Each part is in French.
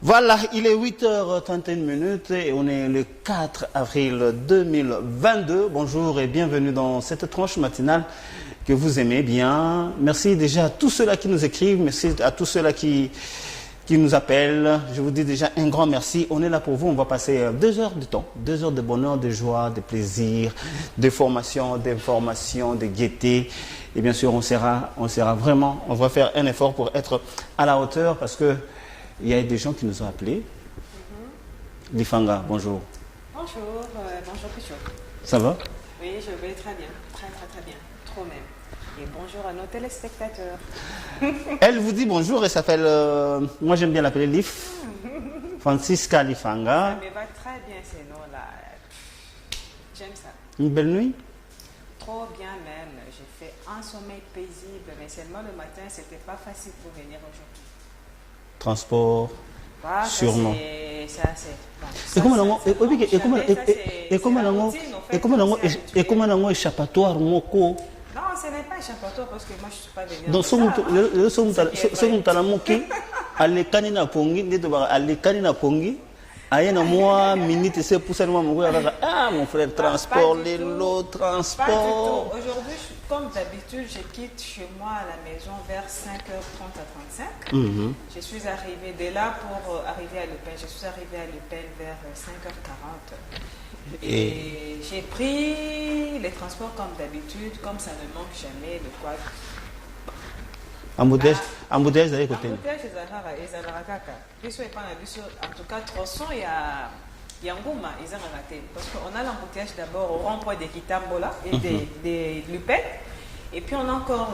Voilà, il est 8h31 et on est le 4 avril 2022. Bonjour et bienvenue dans cette tranche matinale que vous aimez bien. Merci déjà à tous ceux-là qui nous écrivent, merci à tous ceux-là qui nous appellent. Je vous dis déjà un grand merci. On est là pour vous. On va passer 2 heures de temps, 2 heures de bonheur, de joie, de plaisir, de formation, d'information, de gaieté. Et bien sûr, on sera vraiment, on va faire un effort pour être à la hauteur parce que il y a des gens qui nous ont appelés. Lifanga, bonjour. Bonjour, bonjour Pichot. Ça va? Oui, je vais très bien, très bien, trop même. Et bonjour à nos téléspectateurs. Elle vous dit bonjour et s'appelle, moi j'aime bien l'appeler Lif, Francisca Lifanga. Ça me va très bien ces noms-là. J'aime ça. Une belle nuit? Trop bien même. J'ai fait un sommeil paisible, mais seulement le matin, c'était pas facile pour venir aujourd'hui. Transport, sûrement. Et comment on échappatoire moko? Non, ce n'est pas échappatoire parce que moi je ne suis pas venue. Donc, mon frère, transport, les lots, transport. Aujourd'hui, comme d'habitude, je quitte chez moi à la maison vers 5h30 à 35. Je suis arrivée de là pour arriver à Le Pen. Je suis arrivée à Le Pen vers 5h40. Et j'ai pris les transports comme d'habitude, comme ça ne manque jamais de quoi. Embouteillage d'ailleurs côté. Embouteillage, en tout cas, tronçon, il y a Ngouma, ils ont raté. Parce qu'on a l'embouteillage d'abord au rond-point de Kitambola et des Lupin. Et puis on a encore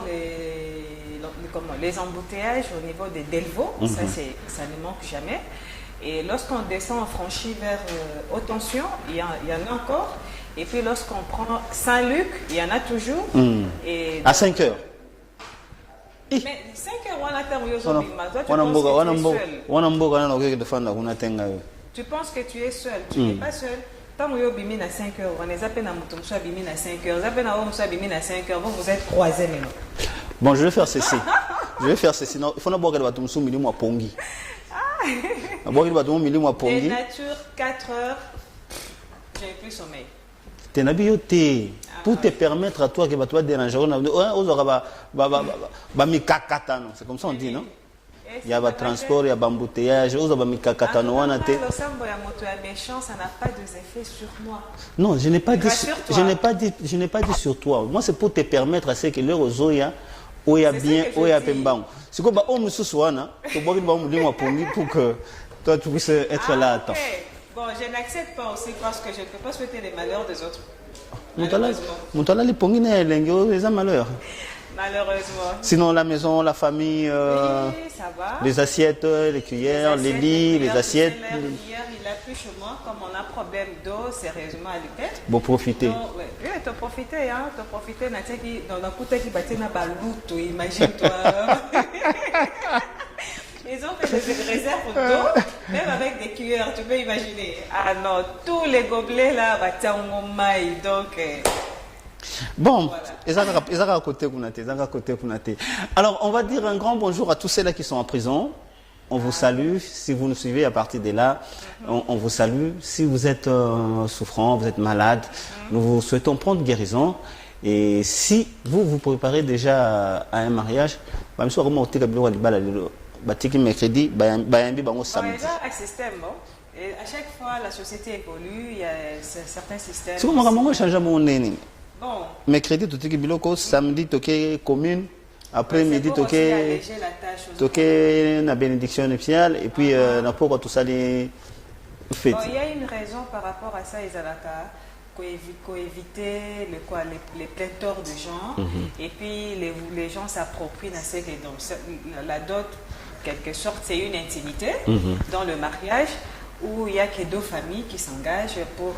les embouteillages au niveau des Delvaux. Ça ne manque jamais. Et lorsqu'on descend, on franchit vers haute tension, il y en a encore. Et puis lorsqu'on prend Saint-Luc, il y en a toujours. Et à 5 heures. Mais 5 heures, on attend tu penses que tu es seul. Tu n'es pas seul. Tant que tu es à 5 heures, on est à 5 heures. Vous êtes croisés maintenant. Bon, je vais faire ceci. Il faut pas boire le pongi. Des nature 4 heures, j'ai plus sommeil. Pour te permettre à toi que tu vas déranger, c'est comme ça on dit, non? Il y a le transport, il y a l'embouteillage, il y a le méchant, ça n'a pas d'effet sur moi. Non, je n'ai pas dit sur toi. Moi, c'est pour te permettre à ce que l'heure aux oya, oya bien, oya pembang. C'est comme on se soigne, pour que toi tu puisses être là à temps. Bon, je n'accepte pas aussi parce que je ne peux pas souhaiter les malheurs des autres. Malheureusement. Sinon, la maison, la famille, oui, ça va. Les assiettes, les cuillères, les lits, les assiettes. Hier, il a plu chez moi. Comme on a problème d'eau, sérieusement, à l'hôpital. Bon, profiter. Oui, tu as profité, hein. Tu as profité. Dans la coûte qui battait dans la loupe, imagine-toi. Ils ont fait des réserves d'eau, même avec des cuillères, tu peux imaginer. Ah non, tous les gobelets là, donc. Bon, alors on va dire un grand bonjour à tous ceux-là qui sont en prison. On vous salue, si vous nous suivez à partir de là, on vous salue. Si vous êtes souffrant, vous êtes malade, nous vous souhaitons prendre guérison. Et si vous vous préparez déjà à un mariage, mercredi, samedi. Un système, bon. Et à chaque fois, la société évolue, il y a certains systèmes. Bon. Mercredi, tu es biloko, samedi, tu es commune, après-midi, tu es la bénédiction nuptiale, et puis, tout ça, les fêtes. Bon, il y a une raison par rapport à ça, Isalaka, pour éviter les pléthores de gens, et puis les gens s'approprient dans ces donc la dot, quelque sorte, c'est une intimité dans le mariage où il n'y a que 2 familles qui s'engagent pour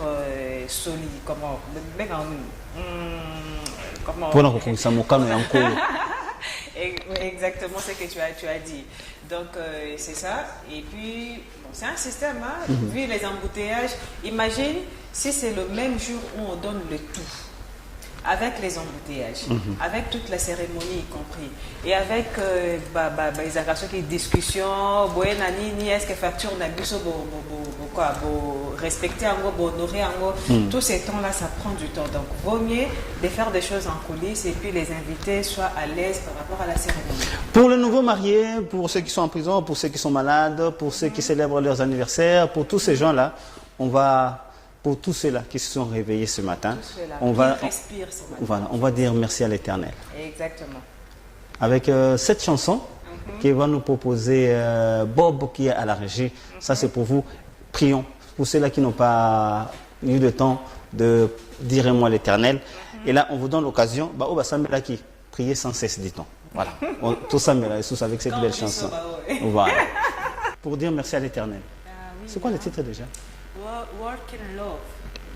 exactement ce que tu as dit. Donc c'est ça. Et puis bon, c'est un système, hein, vu les embouteillages. Imagine si c'est le même jour où on donne le tout. avec les embouteillages, avec toute la cérémonie y compris, et avec les occasions qui discussions, ni est-ce que facture n'a quoi, respecter honorer tous ces temps-là, ça prend du temps. Donc, vaut mieux de faire des choses en coulisses et puis les invités soient à l'aise par rapport à la cérémonie. Pour les nouveaux mariés, pour ceux qui sont en prison, pour ceux qui sont malades, pour ceux qui célèbrent leurs anniversaires, pour tous ces gens-là, pour tous ceux-là qui se sont réveillés ce matin, on va dire merci à l'Éternel. Exactement. Avec cette chanson qui va nous proposer Bob qui est à la régie, ça c'est pour vous. Prions pour ceux-là qui n'ont pas eu le temps de dire moi l'Éternel. Et là, on vous donne l'occasion, qui prier sans cesse, dit-on. Voilà. Tout ça, avec cette belle chanson. Voilà. Pour dire merci à l'Éternel. C'est quoi le titre déjà? Work in love.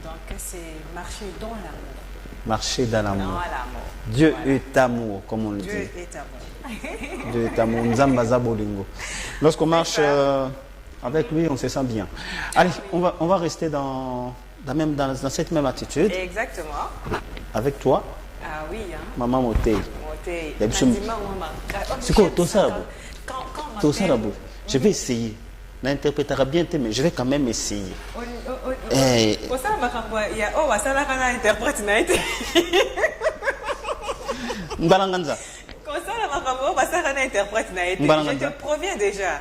Donc, c'est marcher dans l'amour. Marcher dans l'amour. Dans l'amour. Dieu est amour, comme on le dit. Dieu est amour. Dieu est amour. Nzambaza bolingo. Lorsqu'on marche avec lui, on se sent bien. Allez, on va rester dans cette même attitude. Exactement. Avec toi. Ah oui. Hein. Maman Motei. Motei. C'est quoi, Tosarabo? Tosarabo. Je vais essayer. L'interprétera bien, mais je vais quand même essayer. Mbalanganza. Je te proviens déjà.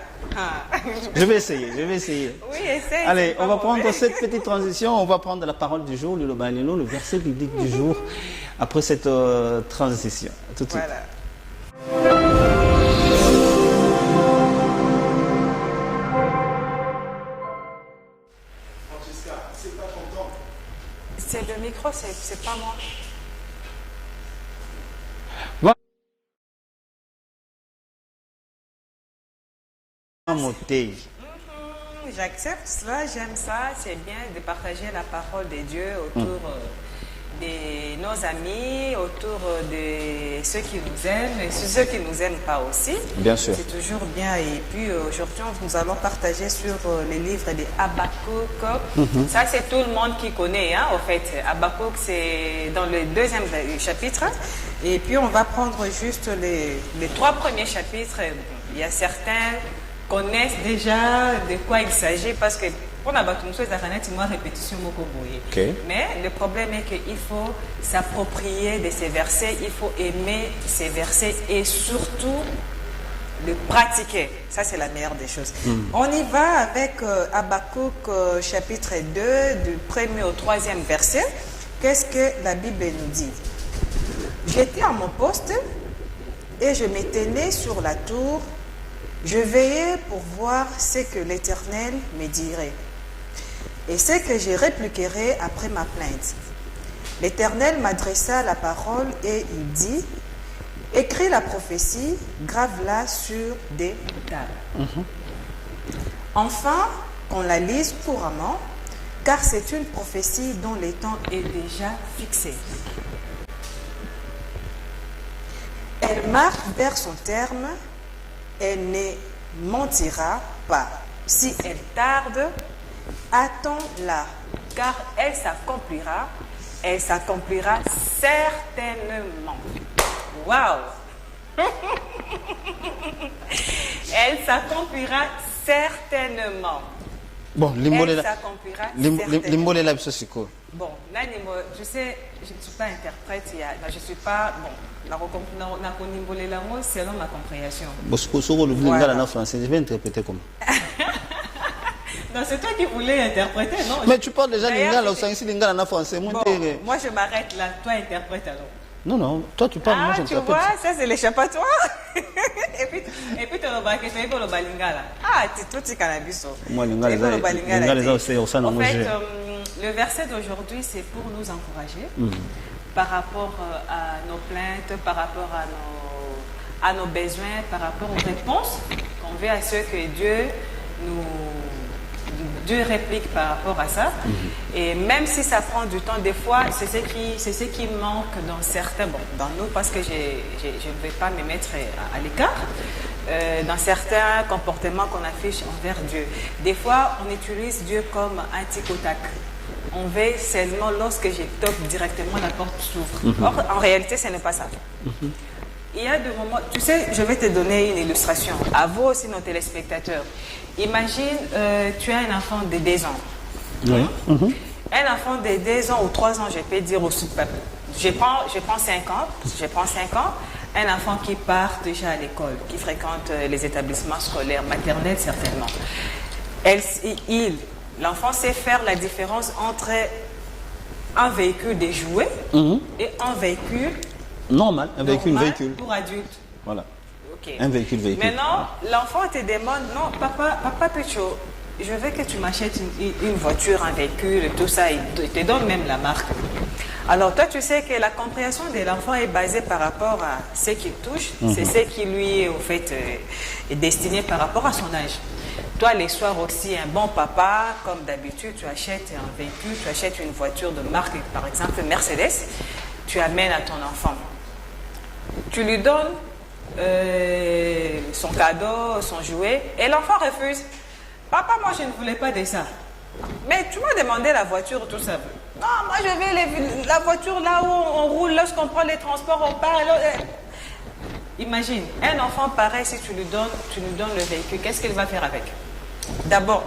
Je vais essayer. Oui, essaye. Allez, on va prendre cette petite transition. On va prendre la parole du jour, le verset biblique du jour, après cette transition. Tout de suite. Voilà. C'est le micro, c'est pas moi. J'accepte cela, j'aime ça, c'est bien de partager la parole de Dieu autour de nos amis, autour de ceux qui nous aiment et ceux qui ne nous aiment pas aussi. Bien sûr. C'est toujours bien. Et puis aujourd'hui, nous allons partager sur les livres de Habakkuk. Ça, c'est tout le monde qui connaît, hein, au fait. Habakkuk, c'est dans le 2e chapitre. Et puis, on va prendre juste les 3 premiers chapitres. Il y a certains connaissent déjà de quoi il s'agit parce que pour la répétition okay. Mais le problème est qu'il faut s'approprier de ces versets, il faut aimer ces versets et surtout le pratiquer. Ça, c'est la meilleure des choses. On y va avec Habakkuk chapitre 2, du 1er au 3e verset. Qu'est-ce que la Bible nous dit? J'étais à mon poste et je me tenais sur la tour. Je veillais pour voir ce que l'Éternel me dirait et ce que je répliquerai après ma plainte. L'Éternel m'adressa la parole et il dit: écris la prophétie, grave-la sur des tables. Enfin, qu'on la lise couramment, car c'est une prophétie dont le temps est déjà fixé. Elle marche vers son terme. Elle ne mentira pas. Si elle tarde, attends-la, car elle s'accomplira certainement. Waouh! Elle s'accomplira certainement. Bon, elle s'accomplira certainement. Bon, là, je sais, je ne suis pas interprète, je ne suis pas, bon, selon ma compréhension. Voilà. En français, je vais interpréter comment? Non, c'est toi qui voulais interpréter, non? Mais tu parles déjà lingala, en français. Bon, moi je m'arrête là, toi interprète alors. Non, toi tu parles, moi j'interprète. Tu vois, ça c'est l'échappatoire. et puis tu remarques que c'est pour le balingala. Ah, tu tout ce cannabis. Moi, lingala, en fait, le verset d'aujourd'hui, c'est pour nous encourager par rapport à nos plaintes, par rapport à nos besoins, par rapport aux réponses qu'on veut à ce que Dieu réplique par rapport à ça. Et même si ça prend du temps, des fois, c'est ce qui manque dans certains, bon, dans nous, parce que je ne vais pas me mettre à l'écart, dans certains comportements qu'on affiche envers Dieu. Des fois, on utilise Dieu comme un tic au tac. on veille seulement lorsque je toque directement, la porte s'ouvre. Or, en réalité, ce n'est pas ça. Il y a des moments, tu sais, je vais te donner une illustration. À vous aussi, nos téléspectateurs. Imagine, tu as un enfant de 2 ans. Oui. Un enfant de 2 ans ou 3 ans, je peux dire au super. Je prends 5 ans. Un enfant qui part déjà à l'école, qui fréquente les établissements scolaires, maternels certainement. L'enfant sait faire la différence entre un véhicule de jouets et un véhicule normal, un véhicule, pour adultes. Voilà. Okay. Un véhicule. Maintenant, l'enfant te demande, non, papa Pécho, je veux que tu m'achètes une voiture, un véhicule, tout ça, il te donne même la marque. Alors toi, tu sais que la compréhension de l'enfant est basée par rapport à ce qu'il touche, c'est ce qui lui au fait, est destiné par rapport à son âge. Toi, les soirs aussi, un bon papa, comme d'habitude, tu achètes un véhicule, tu achètes une voiture de marque, par exemple Mercedes, tu amènes à ton enfant. Tu lui donnes son cadeau, son jouet, et l'enfant refuse. Papa, moi je ne voulais pas de ça. Mais tu m'as demandé la voiture, tout ça. Non, moi je veux la voiture là où on roule, lorsqu'on prend les transports, on part. Imagine, un enfant pareil, si tu lui donnes le véhicule, qu'est-ce qu'il va faire avec? D'abord,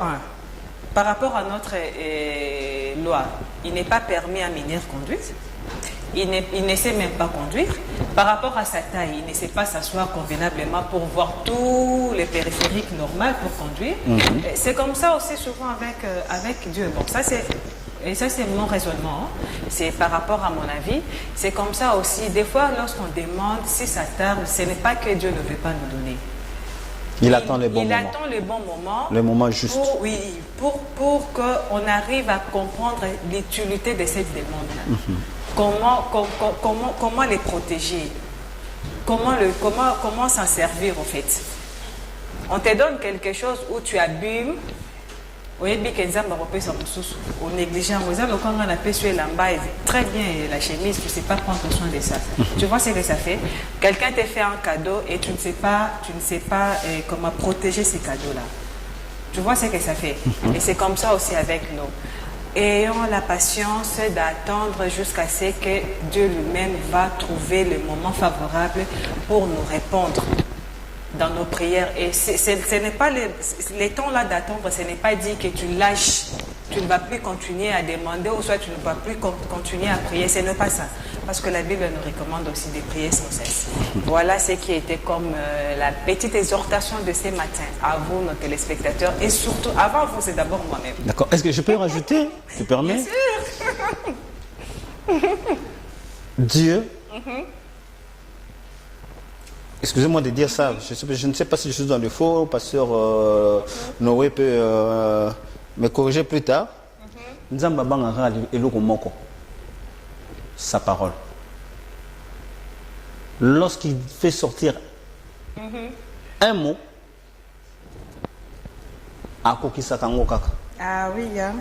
par rapport à notre loi, il n'est pas permis à mineur conduire. Il ne sait même pas conduire. Par rapport à sa taille, il ne sait pas s'asseoir convenablement pour voir tous les périphériques normaux pour conduire. C'est comme ça aussi souvent avec Dieu. Bon, ça c'est mon raisonnement. C'est par rapport à mon avis. C'est comme ça aussi. Des fois, lorsqu'on demande si ça tarde, ce n'est pas que Dieu ne veut pas nous donner. Il attend le bon moment. Il attend le bon moment. Le moment juste. Pour qu'on arrive à comprendre l'utilité de cette demande-là. Comment les protéger, comment s'en servir en fait. On te donne quelque chose où tu abîmes, au négligent, très bien la chemise, tu ne sais pas prendre soin de ça. Tu vois ce que ça fait? Quelqu'un te fait un cadeau et tu ne sais pas comment protéger ces cadeaux-là. Tu vois ce que ça fait? Et c'est comme ça aussi avec nous. Ayons la patience d'attendre jusqu'à ce que Dieu lui-même va trouver le moment favorable pour nous répondre dans nos prières. Et ce n'est pas les temps-là d'attendre, ce n'est pas dit que tu lâches, tu ne vas plus continuer à demander ou soit tu ne vas plus continuer à prier. Ce n'est pas ça. Parce que la Bible nous recommande aussi de prier sans cesse. Voilà ce qui était comme la petite exhortation de ce matin à vous, nos téléspectateurs, et surtout, avant vous, c'est d'abord moi-même. D'accord. Est-ce que je peux rajouter? Tu permets? Bien sûr. Dieu, excusez-moi de dire ça, je ne sais pas si je suis dans le faux, pasteur Noé peut me corriger plus tard. Sa parole. Lorsqu'il fait sortir un mot, Ah oui, hein.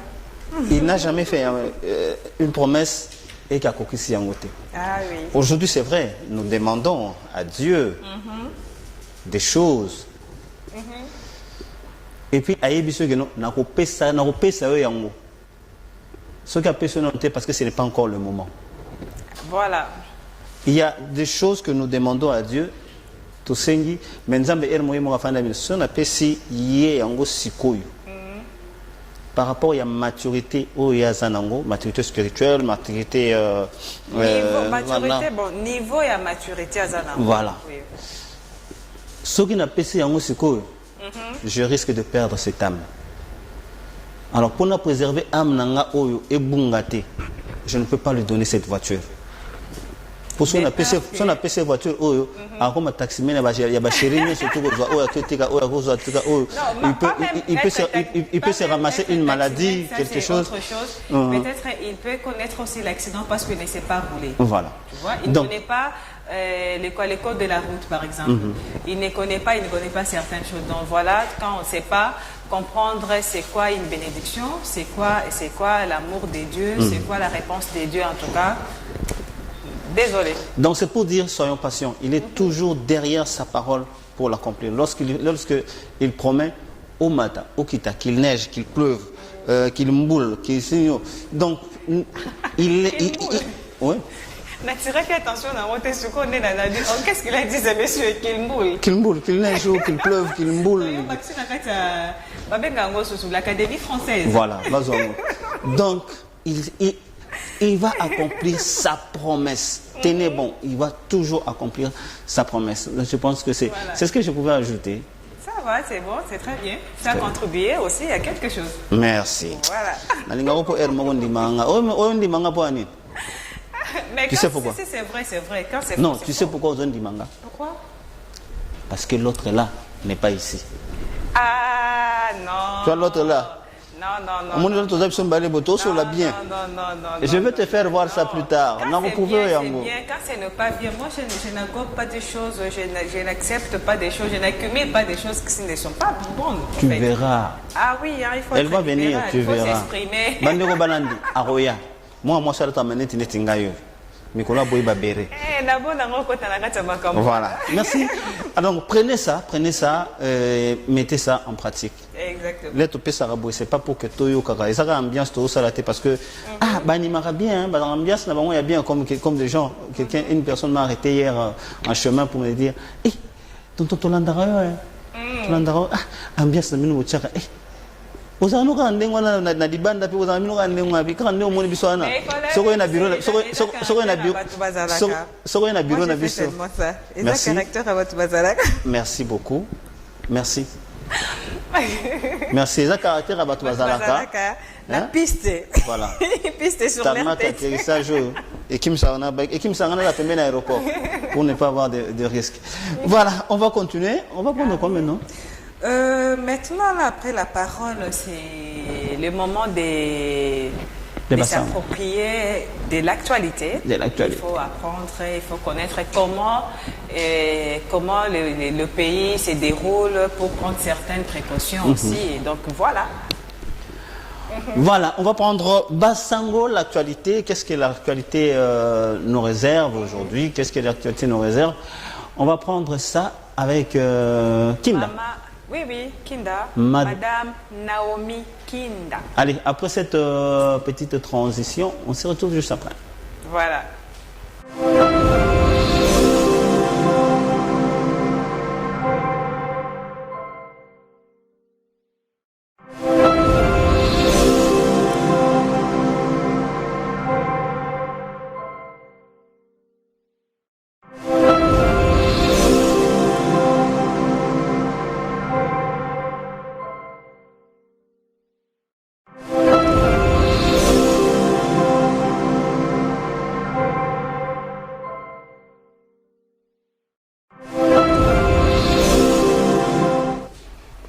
Il n'a jamais fait une promesse et qu'à Kokisi Yangote. Ah oui. Aujourd'hui, c'est vrai, nous demandons à Dieu des choses. Et puis, ce qui a pu se noter parce que ce n'est pas encore le moment. Voilà. Il y a des choses que nous demandons à Dieu. Par rapport à la maturité, maturité spirituelle, maturité... maturité, bon, niveau et maturité à Zanango. Voilà. Oui. Ce qui n'a pas je risque de perdre cette âme. Alors, pour nous préserver l'âme nanga oyo et bungate, je ne peux pas lui donner cette voiture. Pour ça, on a payé cette voiture oyo, comme un taximène, il y a chérie, surtout il peut se ramasser une maladie, quelque chose. Peut-être il peut connaître aussi l'accident parce qu'il ne sait pas rouler. Voilà. Tu vois, il ne connaît pas les codes de la route, par exemple. Il ne connaît pas certaines choses. Donc voilà, quand on ne sait pas comprendre c'est quoi une bénédiction, c'est quoi l'amour de Dieu, c'est quoi la réponse de Dieu en tout cas. Désolé. Donc c'est pour dire, soyons patients. Il est toujours derrière sa parole pour l'accomplir. Lorsqu'il promet au matin, au kita, qu'il neige, qu'il pleuve, qu'il mboule, donc ouais. Naturel, attention, on a monté sur qu'on est dans la vie. Qu'est-ce qu'il a dit, ce monsieur, qu'il mboule? Qu'il mboule, qu'il neige, qu'il pleuve, qu'il mboule. L'Académie française. Voilà, donc il va accomplir sa promesse. Tenez bon, il va toujours accomplir sa promesse. Je pense que c'est ce que je pouvais ajouter. Ça va, c'est bon, c'est très bien. Ça a contribué aussi à quelque chose. Merci. Voilà. Mais tu sais pourquoi? C'est vrai. Quand c'est non, tu sais pourquoi on dit manga? Pourquoi? Parce que l'autre là n'est pas ici. Ah non. Tu vois l'autre là? Non. Et je vais te faire voir ça plus tard. Quand c'est bien, quand ce n'est pas bien, moi je n'accorde pas des choses, je n'accepte pas des choses, je n'accumule pas des choses qui ne sont pas bonnes. Tu verras. Ah oui, hein, il faut. Elle va venir, tu verras. Il faut s'exprimer. Moi, ça t'a mené Tingayo. Nicolas Boïba Béré. Voilà. Merci. Alors, prenez ça, mettez ça en pratique. Exactement. L'être Pessarabou, c'est pas pour que Toyo Kaka. Et ça a ambiance tout ça parce que Banimara bien, l'ambiance il y a bien comme des gens, une personne m'a arrêté hier en chemin pour me dire, tonton Tolandara, ambiance na minu chaka. Ozano ka ndengwa na dibanda pe ozano minu ka ndengwa bi ka ndengwa moni biswana soko na bureau soko na bureau na biso. Merci beaucoup. Merci. Merci. Ça caractère à Batou Bazalaka. La piste. Voilà. Piste sur l'atterrissage et Kim Sarana la première aéroport pour ne pas avoir de risques. Voilà, on va continuer. On va prendre combien maintenant? Maintenant, là, après la parole, c'est le moment de s'approprier de l'actualité. Il faut apprendre, il faut connaître comment le pays se déroule pour prendre certaines précautions aussi. Donc voilà. Voilà, on va prendre Bassango, l'actualité. Qu'est-ce que l'actualité nous réserve aujourd'hui? Qu'est-ce que l'actualité nous réserve? On va prendre ça avec Kinda. Oui, Kinda. Madame Naomi Kinda. Allez, après cette petite transition, on se retrouve juste après. Voilà.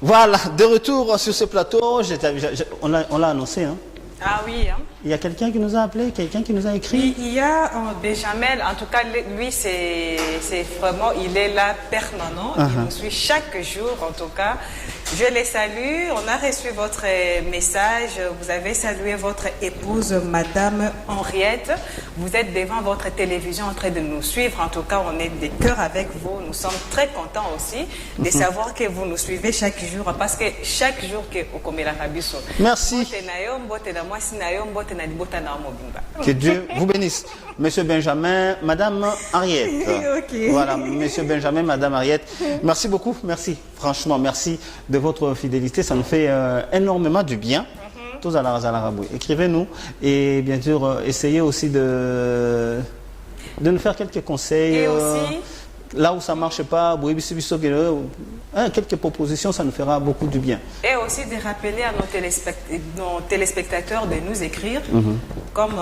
Voilà, de retour sur ce plateau, on l'a annoncé. Hein. Ah oui. Hein. Il y a quelqu'un qui nous a appelé, quelqu'un qui nous a écrit. Il y a Benjamin, en tout cas, lui, c'est vraiment, il est là permanent. Il nous suit chaque jour, en tout cas. Je les salue. On a reçu votre message. Vous avez salué votre épouse, Madame Henriette. Vous êtes devant votre télévision en train de nous suivre. En tout cas, on est de cœur avec vous. Nous sommes très contents aussi de savoir que vous nous suivez chaque jour. Parce que chaque jour que au Komela Rabiso. Merci. Que Dieu vous bénisse. Monsieur Benjamin, Madame Henriette. Okay. Voilà, Monsieur Benjamin, Madame Henriette. Merci beaucoup. Merci. Franchement, merci de votre fidélité. Ça nous fait énormément du bien. Tous à la Razalaraboui. Écrivez-nous et bien sûr, essayez aussi de nous faire quelques conseils. Et aussi, là où ça ne marche pas, quelques propositions, ça nous fera beaucoup du bien. Et aussi de rappeler à nos téléspectateurs de nous écrire, comme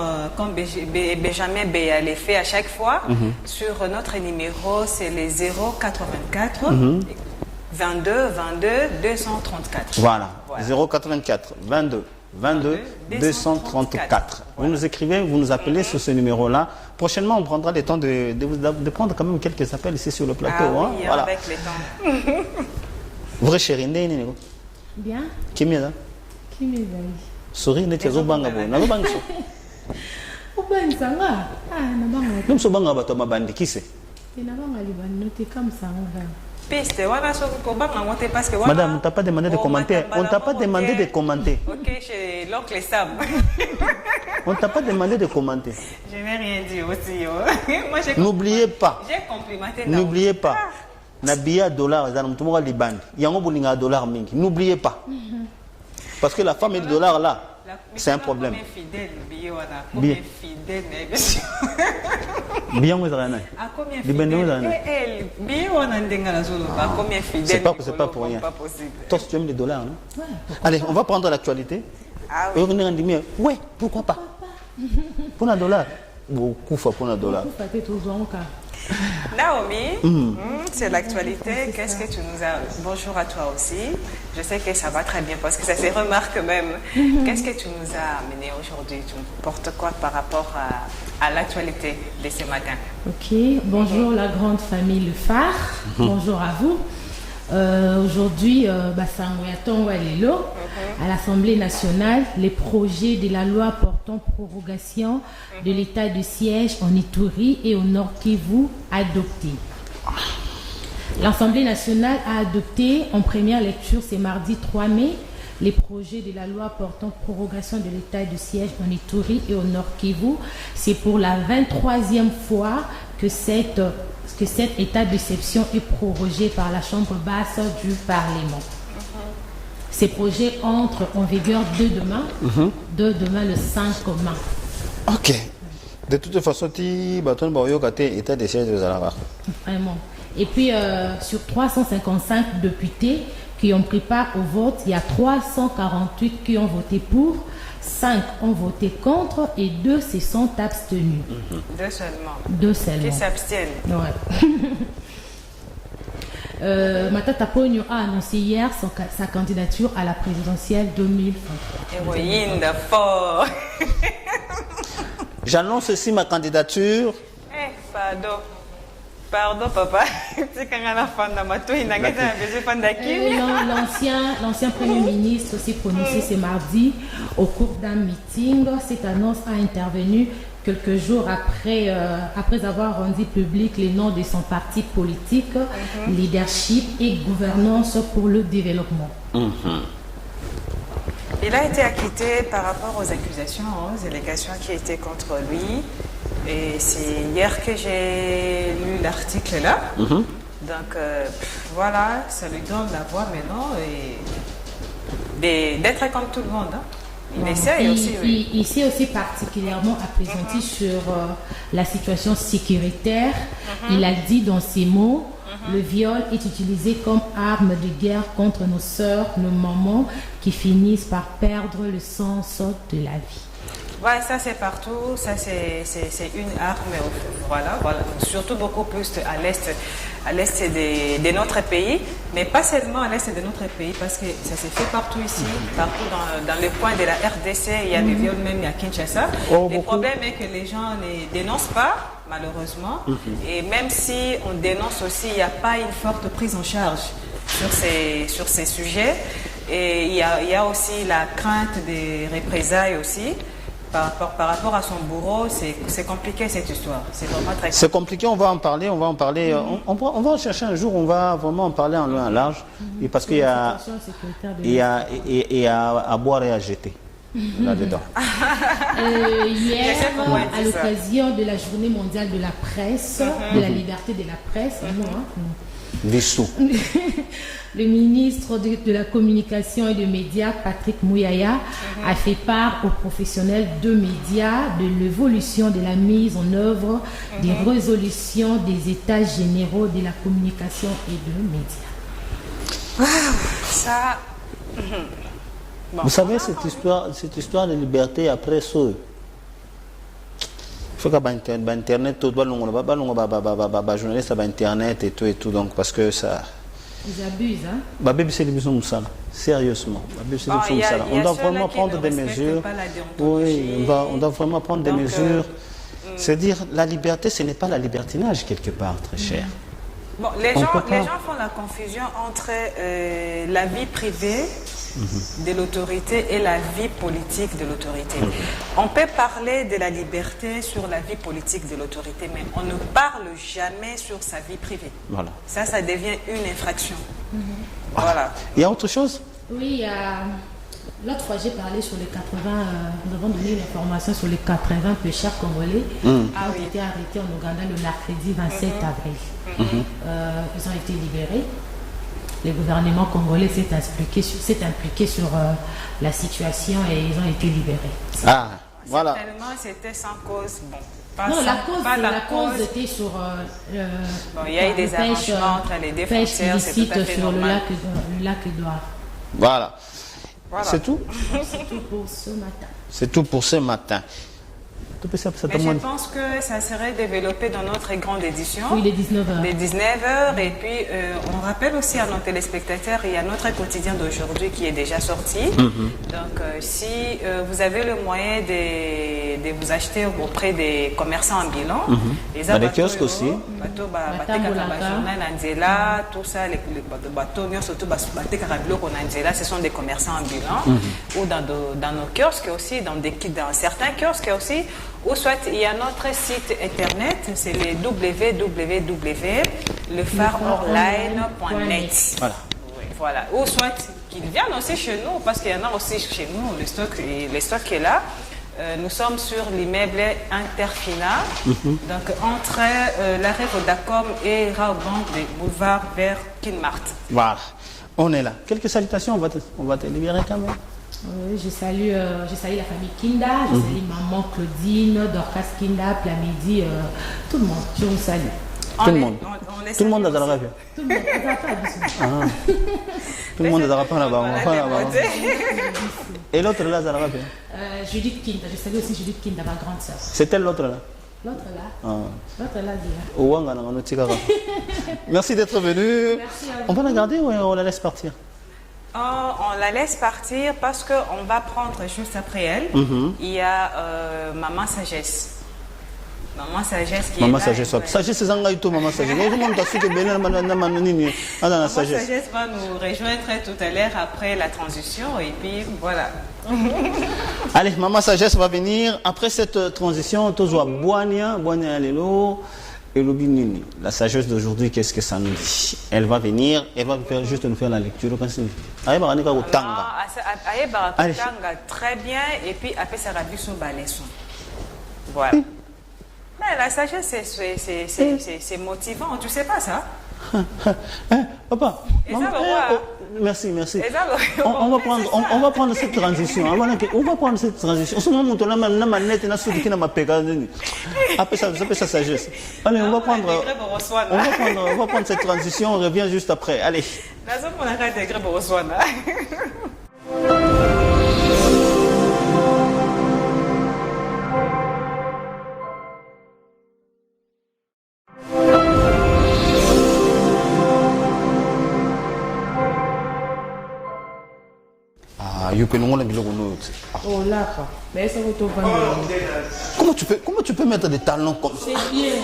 Benjamin Béa le fait à chaque fois, sur notre numéro, c'est les 084 22 22 234. Voilà. 084 22 22 234. Vous nous écrivez, vous nous appelez sur ce numéro-là. Prochainement, on prendra le temps de prendre quand même quelques appels ici sur le plateau. Ah oui, voilà. avec le temps. Vrai chéri, bien. Qui m'est là? Qui m'est là? Souris, n'est-ce pas bangabo? N'a pas bangabo. Obansanga. Ah, na bangabo. Nous sommes bangabo, toi ma bande qui c'est? Ina bangali banote comme ça. Piste, voilà, parce que Madame, on ne t'a pas demandé de commenter. On ne t'a pas demandé de commenter. Ok, chez l'oncle Sam. On ne t'a pas demandé de commenter. Je n'ai rien dit aussi. Moi, N'oubliez pas. J'ai complimenté. N'oubliez pas. Nabiya dollar, dollar mingi. N'oubliez pas. Parce que la femme et le dollar là, c'est un problème. Combien fidèle, Bien vous avez C'est pas pour rien. Toi, tu aimes les dollars, non? Allez, on va prendre l'actualité. Ah oui. Ouais, pourquoi pas? Pour un dollar. Beaucoup pour un dollar. Naomi, c'est l'actualité. Qu'est-ce que tu nous as... Bonjour à toi aussi. Je sais que ça va très bien parce que ça se remarque même. Qu'est-ce que tu nous as amené aujourd'hui? Tu nous portes quoi par rapport à l'actualité de ce matin? Ok, bonjour la grande famille Le Phare. Bonjour à vous. Aujourd'hui, à l'Assemblée nationale, les projets de la loi portant prorogation de l'état de siège en Ituri et au Nord Kivu adoptés. L'Assemblée nationale a adopté en première lecture ce mardi 3 mai les projets de la loi portant prorogation de l'état de siège en Ituri et au Nord Kivu. C'est pour la 23e fois que cet état d'exception est prorogé par la Chambre basse du Parlement. Ces projets entrent en vigueur dès demain, le 5 mars. Ok. De toute façon, tu vas état de siège de Zalava. Vraiment. Et puis, sur 355 députés qui ont pris part au vote, il y a 348 qui ont voté pour, 5 ont voté contre et 2 se sont abstenus. 2 seulement. 2 seulement. Qui s'abstiennent. Ouais. Matata Pogno a annoncé hier sa candidature à la présidentielle 2023. Héroïne de fort. J'annonce aussi ma candidature. Pardon, papa. L'ancien Premier ministre s'est prononcé ce mardi au cours d'un meeting. Cette annonce a intervenu quelques jours après avoir rendu public les noms de son parti politique, Leadership et Gouvernance pour le développement. Il a été acquitté par rapport aux accusations, aux allégations qui étaient contre lui. Et c'est hier que j'ai lu l'article là. Donc voilà, ça lui donne la voix maintenant et d'être comme tout le monde. Il essaie aussi. Oui. Il s'est aussi particulièrement apprécié sur la situation sécuritaire. Il a dit dans ses mots, le viol est utilisé comme arme de guerre contre nos sœurs, nos mamans qui finissent par perdre le sens de la vie. Ouais, ça c'est partout, ça c'est une arme, voilà, surtout beaucoup plus à l'est de notre pays, mais pas seulement à l'est de notre pays, parce que ça s'est fait partout ici, partout dans le coin de la RDC, il y a des viols même à Kinshasa. Le problème est que les gens ne dénoncent pas, malheureusement, et même si on dénonce aussi, il n'y a pas une forte prise en charge sur ces sujets, et il y a aussi la crainte des représailles aussi. Par rapport à son bourreau, c'est compliqué cette histoire. C'est vraiment très compliqué. C'est compliqué, on va en parler. On va en chercher un jour, on va vraiment en parler en loin, en large. Et parce qu'il y a à boire et à jeter là-dedans. Hier, à l'occasion de la journée mondiale de la presse, de la liberté de la presse, le ministre de la Communication et des Médias, Patrick Mouyaya, a fait part aux professionnels de médias de l'évolution de la mise en œuvre des résolutions des États généraux de la communication et de médias. Ça... Vous savez, cette histoire de liberté après ça, il faut que Internet, tout journaliste Internet et tout, donc parce que ça... Ils abusent, hein? Sérieusement. On doit vraiment prendre des mesures. Oui, on doit vraiment prendre des mesures. C'est-à-dire, la liberté, ce n'est pas la libertinage quelque part, très cher. Bon, les gens font la confusion entre la vie privée de l'autorité et la vie politique de l'autorité. On peut parler de la liberté sur la vie politique de l'autorité, mais on ne parle jamais sur sa vie privée. Voilà. Ça devient une infraction. Voilà. Il y a autre chose? Oui, il y a... L'autre fois, j'ai parlé sur les 80, nous avons donné l'information sur les 80 pêcheurs congolais qui ont été arrêtés en Ouganda le mercredi 27 avril. Ils ont été libérés. Le gouvernement congolais s'est impliqué sur la situation et ils ont été libérés. Ah, voilà. Certainement, c'était sans cause. Bon, Non, la cause était sur il y a eu des arrangements entre les deux frontières, c'est tout à fait sur normal. le lac Édouard. Voilà. Voilà. C'est tout? C'est tout pour ce matin. C'est tout pour ce matin. Mais je pense que ça serait développé dans notre grande édition. Oui, les 19h. Les 19h. Et puis, on rappelle aussi à nos téléspectateurs, il y a notre quotidien d'aujourd'hui qui est déjà sorti. Donc, si vous avez le moyen de vous acheter auprès des commerçants ambulants, les kiosques aussi. Tout ça, les bateaux, surtout ce sont des commerçants ambulants. Ou dans nos kiosques aussi, dans certains kiosques aussi. Ou soit il y a notre site internet, c'est le www.lefareonline.net. Voilà. Oui, voilà. Ou soit qu'ils viennent aussi chez nous, parce qu'il y en a aussi chez nous, le stock est là. Nous sommes sur l'immeuble Interfina, donc entre l'arrêt Vodacom et Raobank des boulevards vers Kinmart. Voilà. On est là. Quelques salutations, on va te libérer quand même. Oui, je salue la famille Kinda, je salue maman Claudine, Dorcas Kinda, Plamidi, tout le monde, je vous salue. Tout le monde. Tout le monde a dans la rêve. Tout le monde, Tout le monde a dans la là-bas. Et l'autre là, dans la rêve. Judith Kinda, je salue aussi Judith Kinda, ma grande sœur. C'est elle l'autre là? L'autre là. L'autre là, merci d'être venu. Merci à vous. On va la garder ou on la laisse partir? On la laisse partir parce qu'on va prendre juste après elle. Il y a Maman Sagesse. Maman Sagesse qui Maman est là. Sagesse. Sagesse, c'est Maman Sagesse. Maman Sagesse va nous rejoindre tout à l'heure après la transition et puis voilà. Allez, Maman Sagesse va venir. Après cette transition, toujours Boania Lelo. Et Lobinini, la sagesse d'aujourd'hui, qu'est-ce que ça nous dit? Elle va venir, elle va juste nous faire la lecture. Très bien, et puis après ça va sur la leçon. Voilà. Mais la sagesse, c'est motivant, tu sais pas ça? Papa, merci. On va prendre cette transition. On va prendre cette transition. Après ça sagesse. Allez, on va prendre cette transition. On revient juste après. Allez. Oh là, mais ça va tout Comment tu peux mettre des talons comme ça? C'est bien.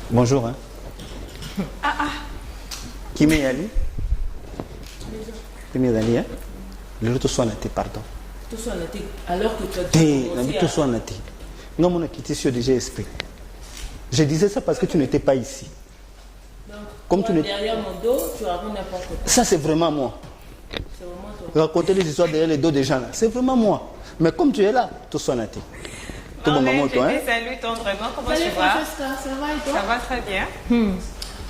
Bonjour. Qui m'est allé? Qui m'est allé? Le retour soit naté, pardon. Alors que tu as dit. Non, mon quitté sur déjà esprit. Je disais ça parce que tu n'étais pas ici. Donc, comme tu derrière mon dos, tu racontes n'importe quoi. Ça, c'est vraiment moi. C'est vraiment toi. Raconter les histoires derrière les dos des gens là, c'est vraiment moi. Mais comme tu es là, tout soit naté. Tout bon maman, toi. Salut tendrement, comment tu vas? Ça va et toi? Ça va très bien.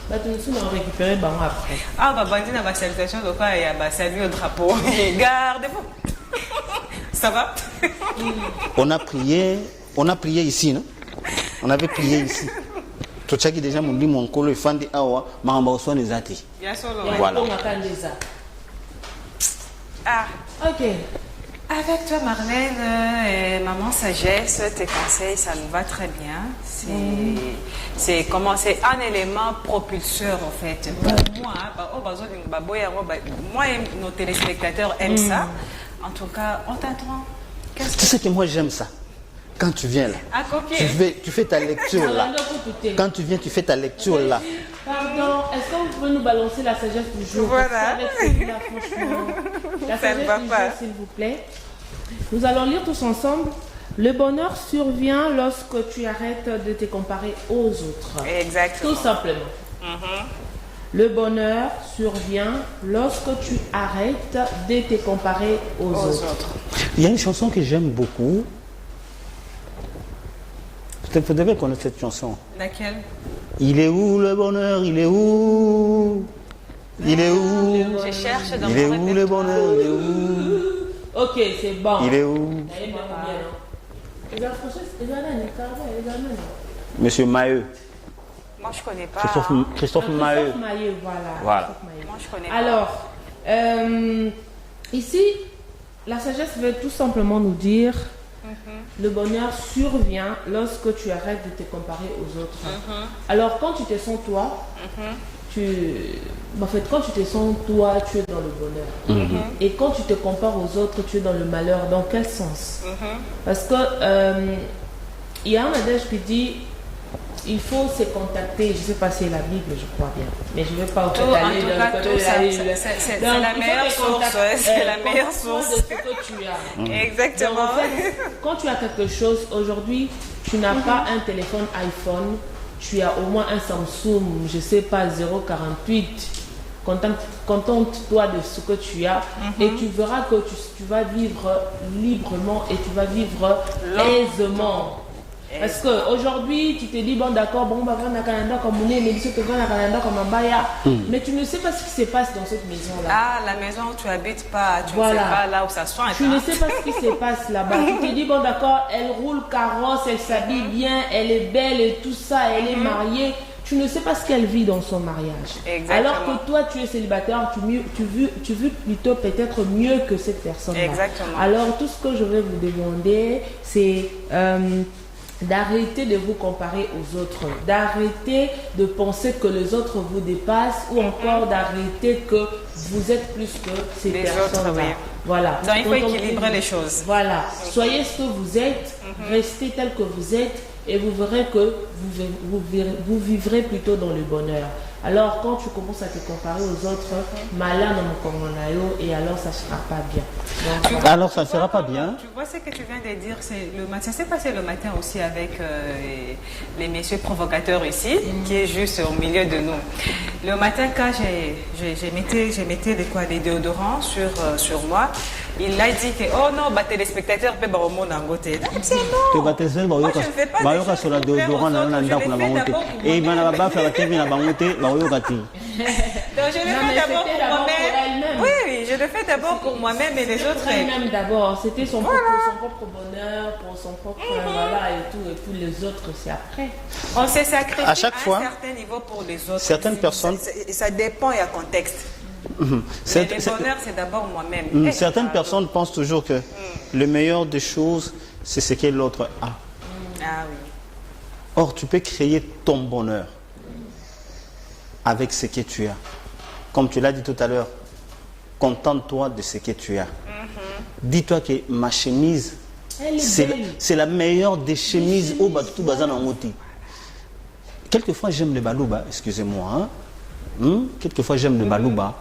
Bah, tu nous as récupéré après. Ah, bah, bandit n'a pas salutation de quoi? Il y a salut au drapeau. Gardez-vous. Ça va? On a prié ici, non? On avait prié ici. Tu as déjà dit mon colo et fandi awa, mahamba oswa les athées. Voilà. Ah, ok. Avec toi, Marlène, et Maman Sagesse, tes conseils, ça nous va très bien. C'est un élément propulseur, en fait. Moi, nos téléspectateurs aiment ça. En tout cas, on t'attend. Tu sais que moi, j'aime ça. Quand tu viens là, À copier. tu fais ta lecture là. Quand tu viens, tu fais ta lecture là. Pardon, est-ce que vous pouvez nous balancer la sagesse du jour? Voilà. Parce qu'avec celui-là, franchement, la Ça ne sagesse va du pas. jour, s'il vous plaît. Nous allons lire tous ensemble. Le bonheur survient lorsque tu arrêtes de te comparer aux autres. Exactement. Tout simplement. Le bonheur survient lorsque tu arrêtes de te comparer aux autres. Il y a une chanson que j'aime beaucoup. Vous devez connaître cette chanson. Laquelle? Il est où le bonheur? Il est où? Il est où? Je cherche dans Il est mon où le bonheur? Il est où? Ok, c'est bon. Il est où? Elle est bien ou bien, non? Monsieur Maheu. Moi, je connais pas. Christophe Maheu. Christophe Maé, voilà. Voilà. Christophe Maé. Moi, je connais pas. Alors, ici, la sagesse veut tout simplement nous dire le bonheur survient lorsque tu arrêtes de te comparer aux autres. Alors, quand tu te sens toi, en fait, quand tu te sens toi, tu es dans le bonheur. Et quand tu te compares aux autres, tu es dans le malheur. Dans quel sens? Parce que il y a un adage qui dit il faut se contacter. Je ne sais pas si c'est la Bible, je crois bien. Mais je ne vais pas Tout, aller en tout dans cas, le côté tout de ça, la Bible. c'est Donc, la il faut meilleure te source, contacter, ouais, c'est la meilleure contacte-toi source. de ce que tu as. Exactement. Donc, en fait, quand tu as quelque chose, aujourd'hui, tu n'as pas un téléphone iPhone, tu as au moins un Samsung, je ne sais pas, 0,48. Contente-toi de ce que tu as et tu verras que tu vas vivre librement et tu vas vivre aisément. Parce qu'aujourd'hui, tu te dis, bon d'accord, bon, on va vendre un Canada comme on est, mais tu te vends un Canada comme un Baya. Mais tu ne sais pas ce qui se passe dans cette maison-là. Ah, la maison où tu habites pas, tu Voilà. ne sais pas là où ça soigne. Tu ne sais pas ce qui se passe là-bas. Tu te dis, bon d'accord, elle roule carrosse, elle s'habille bien, elle est belle et tout ça, elle est mariée. Tu ne sais pas ce qu'elle vit dans son mariage. Exactement. Alors que toi, tu es célibataire, tu vis plutôt peut-être mieux que cette personne-là. Exactement. Alors, tout ce que je vais vous demander, c'est d'arrêter de vous comparer aux autres, d'arrêter de penser que les autres vous dépassent ou encore d'arrêter que vous êtes plus que ces Les personnes-là. autres, oui. Voilà. Donc, il faut Donc, équilibrer les choses. Voilà. Soyez ce que vous êtes, restez tel que vous êtes et vous verrez que vous vivrez plutôt dans le bonheur. Alors, quand tu commences à te comparer aux autres, malin dans mon commonaio, et alors ça ne sera pas bien. Donc, voilà. Alors ça ne sera pas bien. Tu vois ce que tu viens de dire, c'est le matin. Ça s'est passé le matin aussi avec les messieurs provocateurs ici, qui est juste au milieu de nous. Le matin, quand je mettais des déodorants sur moi, il a dit que, oh non, bah, téléspectateurs peuvent au monde en côté. C'est non. Moi, je ne fais pas des choses pour plaire aux autres, je le fais d'abord pour Et il moi-même. va faire TV na bangote, Donc, je le fais d'abord c'était pour d'abord moi-même. pour elle-même. Oui, oui, je le fais d'abord pour moi-même et les autres. Elle-même d'abord, c'était son propre bonheur, pour son propre voilà et tout, et puis les autres c'est après. On s'est sacrifié À chaque fois, un certain niveau pour les autres. certaines personnes- Ça dépend, il y a contexte. Mais le bonheur, c'est d'abord moi-même. Certaines personnes pensent toujours que le meilleur des choses, c'est ce que l'autre a. Ah oui. Or, tu peux créer ton bonheur avec ce que tu as. Comme tu l'as dit tout à l'heure, contente-toi de ce que tu as. Dis-toi que ma chemise, Elle est belle. c'est la meilleure des chemises au Batutu Bazan en Oti. Quelquefois, j'aime le balouba, excusez-moi. Quelquefois, j'aime le balouba.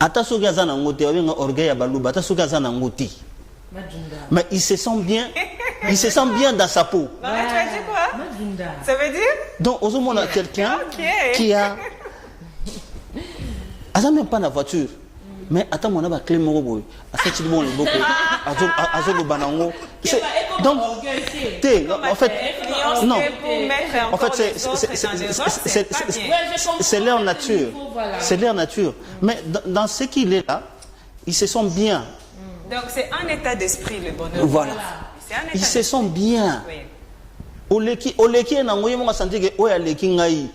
Ataso Gazan en Oti, avec un orgueil à balouba, Ataso Gazan en Oti. Majunda. Mais il se sent bien. Il se sent bien dans sa peau. Non, mais tu as dit quoi? Majunda. Ça veut dire? Donc, au moins, on a quelqu'un Ok. qui a. Ah, ça même pas la voiture. Mais attends, on a la clé moroboy. Ah, c'est bon, le beaucoup. Azo banango. Donc, en fait, non. En fait, c'est leur nature. C'est leur nature. Mais dans ce qu'il est là, ils se sentent bien. Donc, c'est un état d'esprit, le bonheur. Voilà. C'est un état Ils se sentent bien. Oui. Oleki na ngoye mo senti ke oya leki ngai.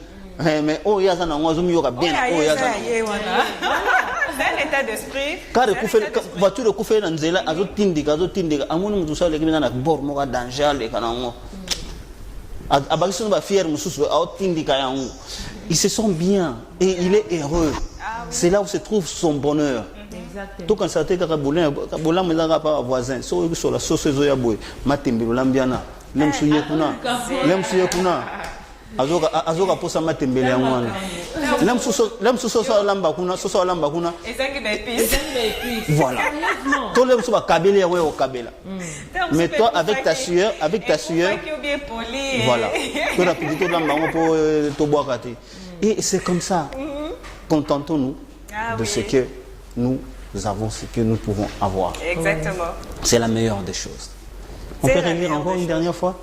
Mais oya za na ngozo mi yoka bien. Oya za. C'est un état d'esprit. Kare kufele voiture kufele na nzela azotindika amoni mutu sa leki na bord mo ka danger le kana ngo. Abakiso ba fier mususu aotindika yango. Ils se sentent bien et il est heureux. C'est là où se trouve son bonheur. Exactement. To constater que bola me la pas voisin. Sur la sauce zoya boy. Matembe lambiana. Lem suye kuna. Lem suye kuna. Azoka posa matembele ya mwana. Lem suso so lamba kuna, so lamba kuna. Ezangi ba épices. Voilà. Toi lem suba kabele ya wewe kabela. Mais toi avec ta sueur, bien poli. voilà. Toi rapidité lamba pour to boire. Et c'est comme ça. Contentons-nous de ce que nous avons, ce que nous pouvons avoir. Exactement. C'est la meilleure des choses. On peut relire encore une dernière fois?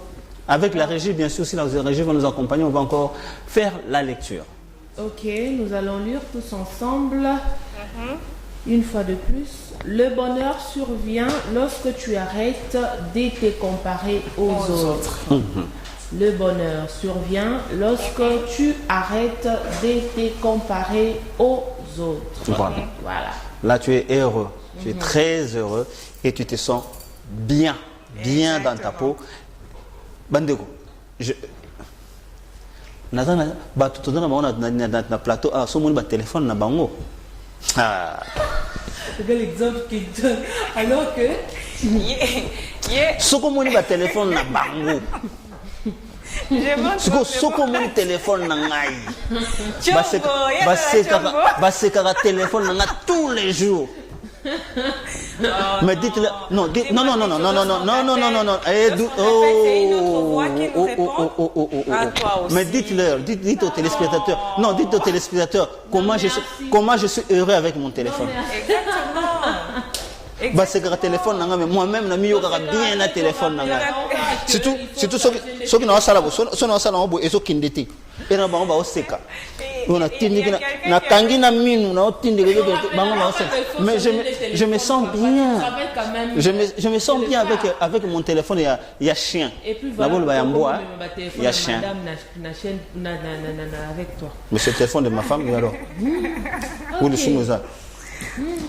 Avec la régie, bien sûr, si la régie va nous accompagner, on va encore faire la lecture. Ok, nous allons lire tous ensemble. Une fois de plus. Le bonheur survient lorsque tu arrêtes de te comparer aux autres. Le bonheur survient lorsque tu arrêtes de te comparer aux autres. Voilà. Là, tu es heureux. Tu es très heureux et tu te sens bien dans ta peau. Bandeko, tu na plateau, téléphone na bango. C'est quel exemple qu'il donne alors que Soko moni ba téléphone na bango. Soko moni téléphone na ngai. Baseka téléphone na tous les jours. Mais dites-le, non. C'est une autre voix qui nous répond. À toi aussi. Mais dites aux téléspectateurs, non, dites aux téléspectateurs comment je suis heureux avec mon téléphone. Exactement. Bah c'est que le téléphone nanga mais moi-même na miyo kaka bien na téléphone nanga. Surtout ceux qui n'ont sala bo ezo kindete. Et na bango ba oseka. On a tindi na tangi na minu na otindi bango ba oseka. Mais je me sens bien. Je me sens bien avec mon téléphone, il y a chien. Et puis voilà. Il y a chien. Avec toi. Mais c'est le téléphone de ma femme, alors. Ou le chinois.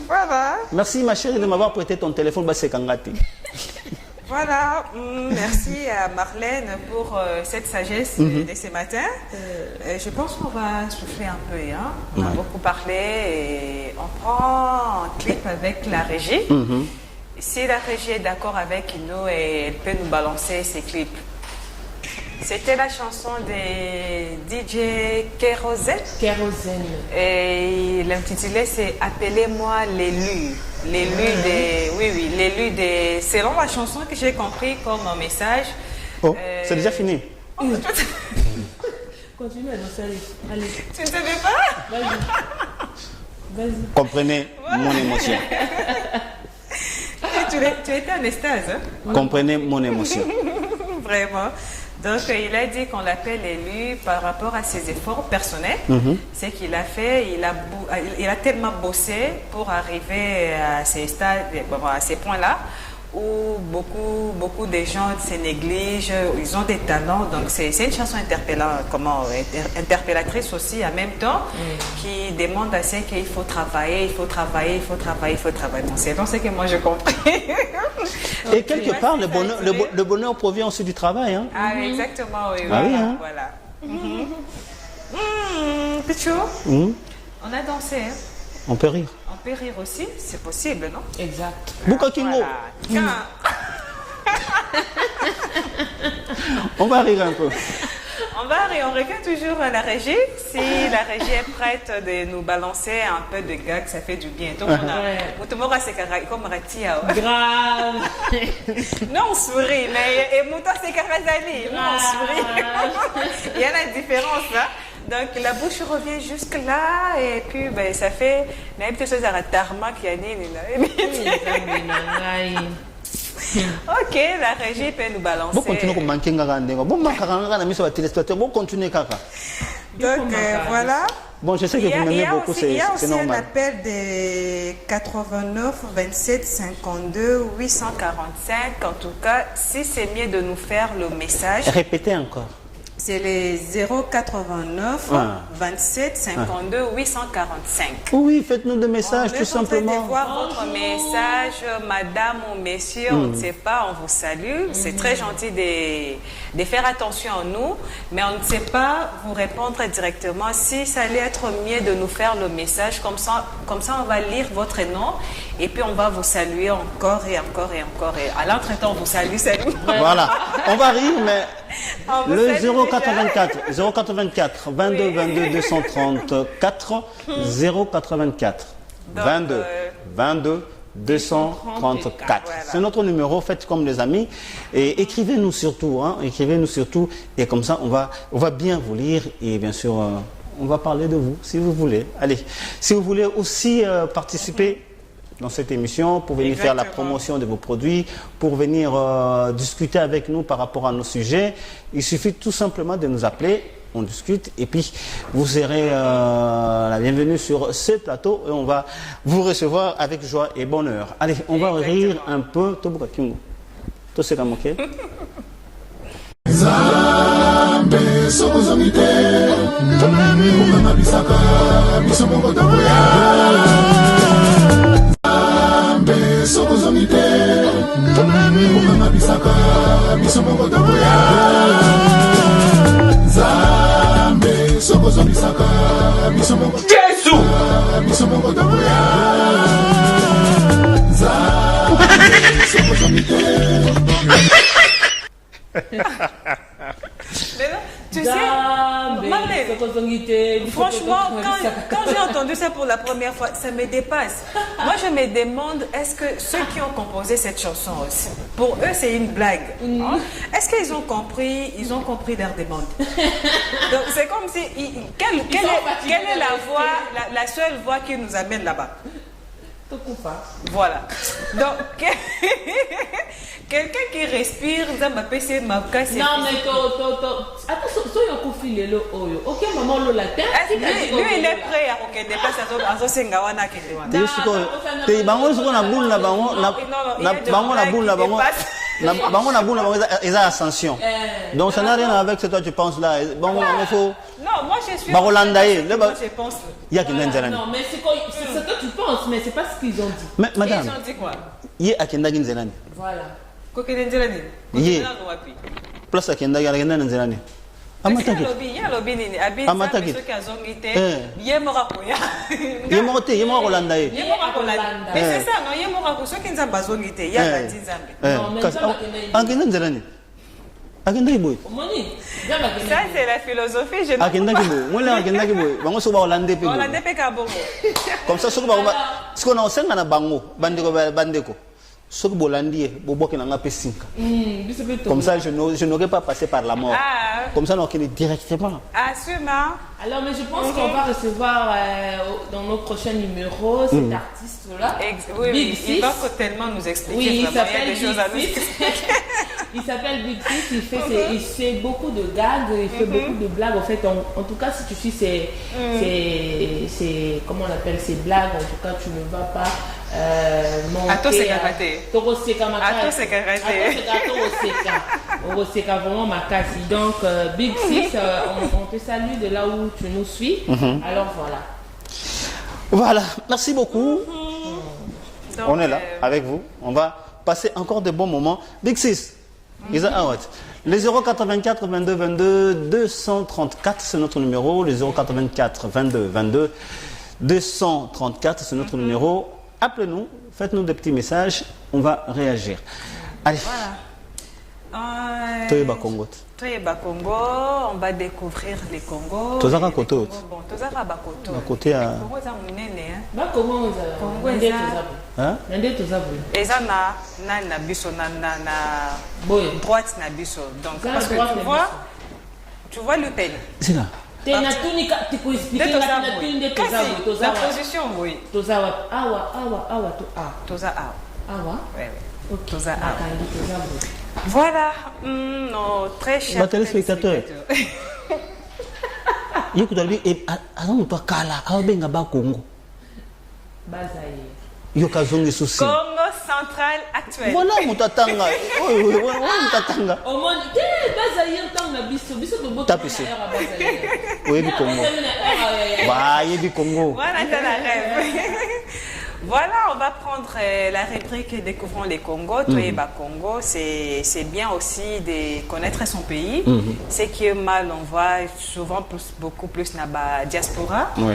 Voilà. Merci ma chérie de m'avoir prêté ton téléphone. Bah, c'est Kangati. Voilà. Merci à Marlène pour cette sagesse de ce matin. Je pense qu'on va souffler un peu. Hein. On a beaucoup parlé et on prend un clip avec la régie. Si la régie est d'accord avec nous, elle peut nous balancer ces clips. C'était la chanson de DJ Kérosène. Et l'intitulé c'est Appelez-moi l'élu. L'élu des. Selon la chanson que j'ai compris comme un message. Oh, c'est déjà fini. Continue à danser. Allez. Tu ne savais pas? Vas-y. Comprenez mon émotion. Tu étais en extase. Hein? Comprenez mon émotion. Vraiment. Donc, il a dit qu'on l'appelle élu par rapport à ses efforts personnels. C'est qu'il a fait, il a tellement bossé pour arriver à ces stades, à ces points-là, où beaucoup de gens se négligent, ils ont des talents. Donc, c'est une chanson interpellatrice aussi en même temps, qui demande à ce qu'il faut travailler. Bon, c'est dans ce que moi je comprends. Et quelque part, le bonheur provient aussi du travail. Hein? Ah, exactement, oui. Ah, oui, hein? Voilà. Pichou, on a dansé. Hein? On peut rire. On peut rire aussi, c'est possible, non? Exact. Buka Kingo. Voilà. On va rire un peu. On regarde toujours la régie. Si la régie est prête de nous balancer un peu de gag, ça fait du bien. Donc, on a comme Ratia. Grave. Non, on sourit, mais Mouta c'est Karazali. Non, on sourit. Il y a la différence là. Donc la bouche revient jusque là et puis ben, ça fait n'importe chose à la tarmac qui a Ok, la régie peut nous balancer. Bon, continuez comme manquer bon, continuez kaka. Donc voilà. Bon, je sais que vous m'aimez beaucoup, c'est normal. Il y a aussi un appel de 89 27 52 845. En tout cas, si c'est mieux de nous faire le message. Répétez encore. C'est les 089 27 52 845. Oui, faites-nous des messages tout simplement. On veut voir votre message, madame ou messieurs, on ne sait pas, on vous salue. C'est très gentil de faire attention à nous, mais on ne sait pas vous répondre directement. Si ça allait être mieux de nous faire le message, comme ça on va lire votre nom et puis on va vous saluer encore et encore et encore. Et à l'entretemps, on vous salue, salut. Voilà, on va rire, mais le 084 22 22 234 084 22 22 234. Voilà. C'est notre numéro, faites comme les amis et écrivez-nous surtout, écrivez-nous surtout et comme ça on va bien vous lire et bien sûr on va parler de vous si vous voulez. Allez, si vous voulez aussi participer dans cette émission, pour venir faire la promotion de vos produits, pour venir discuter avec nous par rapport à nos sujets, il suffit tout simplement de nous appeler, on discute et puis vous serez la bienvenue sur ce plateau et on va vous recevoir avec joie et bonheur. Allez, on va rire un peu. Tout c'est comme ok. Tu sais, franchement, quand j'ai entendu ça pour la première fois, ça me dépasse. Moi, je me demande, est-ce que ceux qui ont composé cette chanson aussi, pour eux, c'est une blague, hein? Est-ce qu'ils ont compris leur demande? Donc, c'est comme si, quelle est la voix, la seule voix qui nous amène là-bas? Voilà. Donc, quelqu'un qui respire, non, mais attends, soyons confiés le oyo. Ok, maman, le latin. Lui, il est prêt à qu'il dépasse à son sengawana qui ils ont ascension. Donc ça n'a rien avec ce que toi tu penses là. Bon, il faut. Non, moi je suis. Moi je pense. Il y a qui n'a rien. Non, mais c'est ce que tu penses, mais c'est pas ce qu'ils ont dit. Mais madame. Ils ont dit quoi? Il y a qui n'a rien. Voilà. Ye. Plus à qui n'a rien. Amataki. Amataki. Yemora Rolanda. Mais c'est ça, non? Yemora ko soki nzamba zongite, ya bati nzambe. Ça, c'est la philosophie. Comme ça, ce qu'on a aussi dans Bango, Bandeko. Ce que Bolandi est, comme ça, je n'aurais pas passé par la mort. Comme ça, on est directement. Assurément. Alors, mais je pense qu'on va recevoir dans nos prochains numéros cet artiste-là. Oui, il va tellement nous expliquer. Oui, il s'appelle Big Six. Il s'appelle Big Six. Il fait beaucoup de gags, il fait beaucoup de blagues. En fait, en tout cas, si tu suis ces comment on appelle ces blagues, en tout cas, tu ne vas pas manquer. Vraiment ma casse. Donc, Big Six, on te salue de là où tu nous suis. Alors voilà. Voilà, merci beaucoup. Donc, on est là avec vous. On va passer encore de bons moments. Big Six, les 084 22 22 234, c'est notre numéro. Les 084 22 22 234, c'est notre numéro. Appelez-nous, faites-nous des petits messages, on va réagir. Allez. Voilà. Toyeba Congo. Toyeba Congo, on va découvrir les Congos. Tozaka Koto. Bon, Tozaka Bakoto. Côté à. Congo, ça m'énerve. Bah comment on a? Congo, hein? Et ça na biso na droite na biso. Donc parce que tu vois le pen. C'est là. La position, oui. Toza awa to a. Toza awa. Awa. Oui. Toza awa. Voilà, nos très chers téléspectateurs. Yécoute lui et attends toi kala, abenga ba Congo. Bazaye. Yokazongi souci. Congo central actuel. Voilà Moutatanga. Oui, Moutatanga. Au monde, Bazaïr tant la biso de beau. Tapissé. Oui, du Congo. Bah, il y a du Congo. Voilà, t'as la rêve. Voilà, on va prendre la rubrique Découvrons les Congos. Toyeba Congo, c'est bien aussi de connaître son pays. Ce qui est mal, on voit souvent beaucoup plus dans la diaspora. Oui.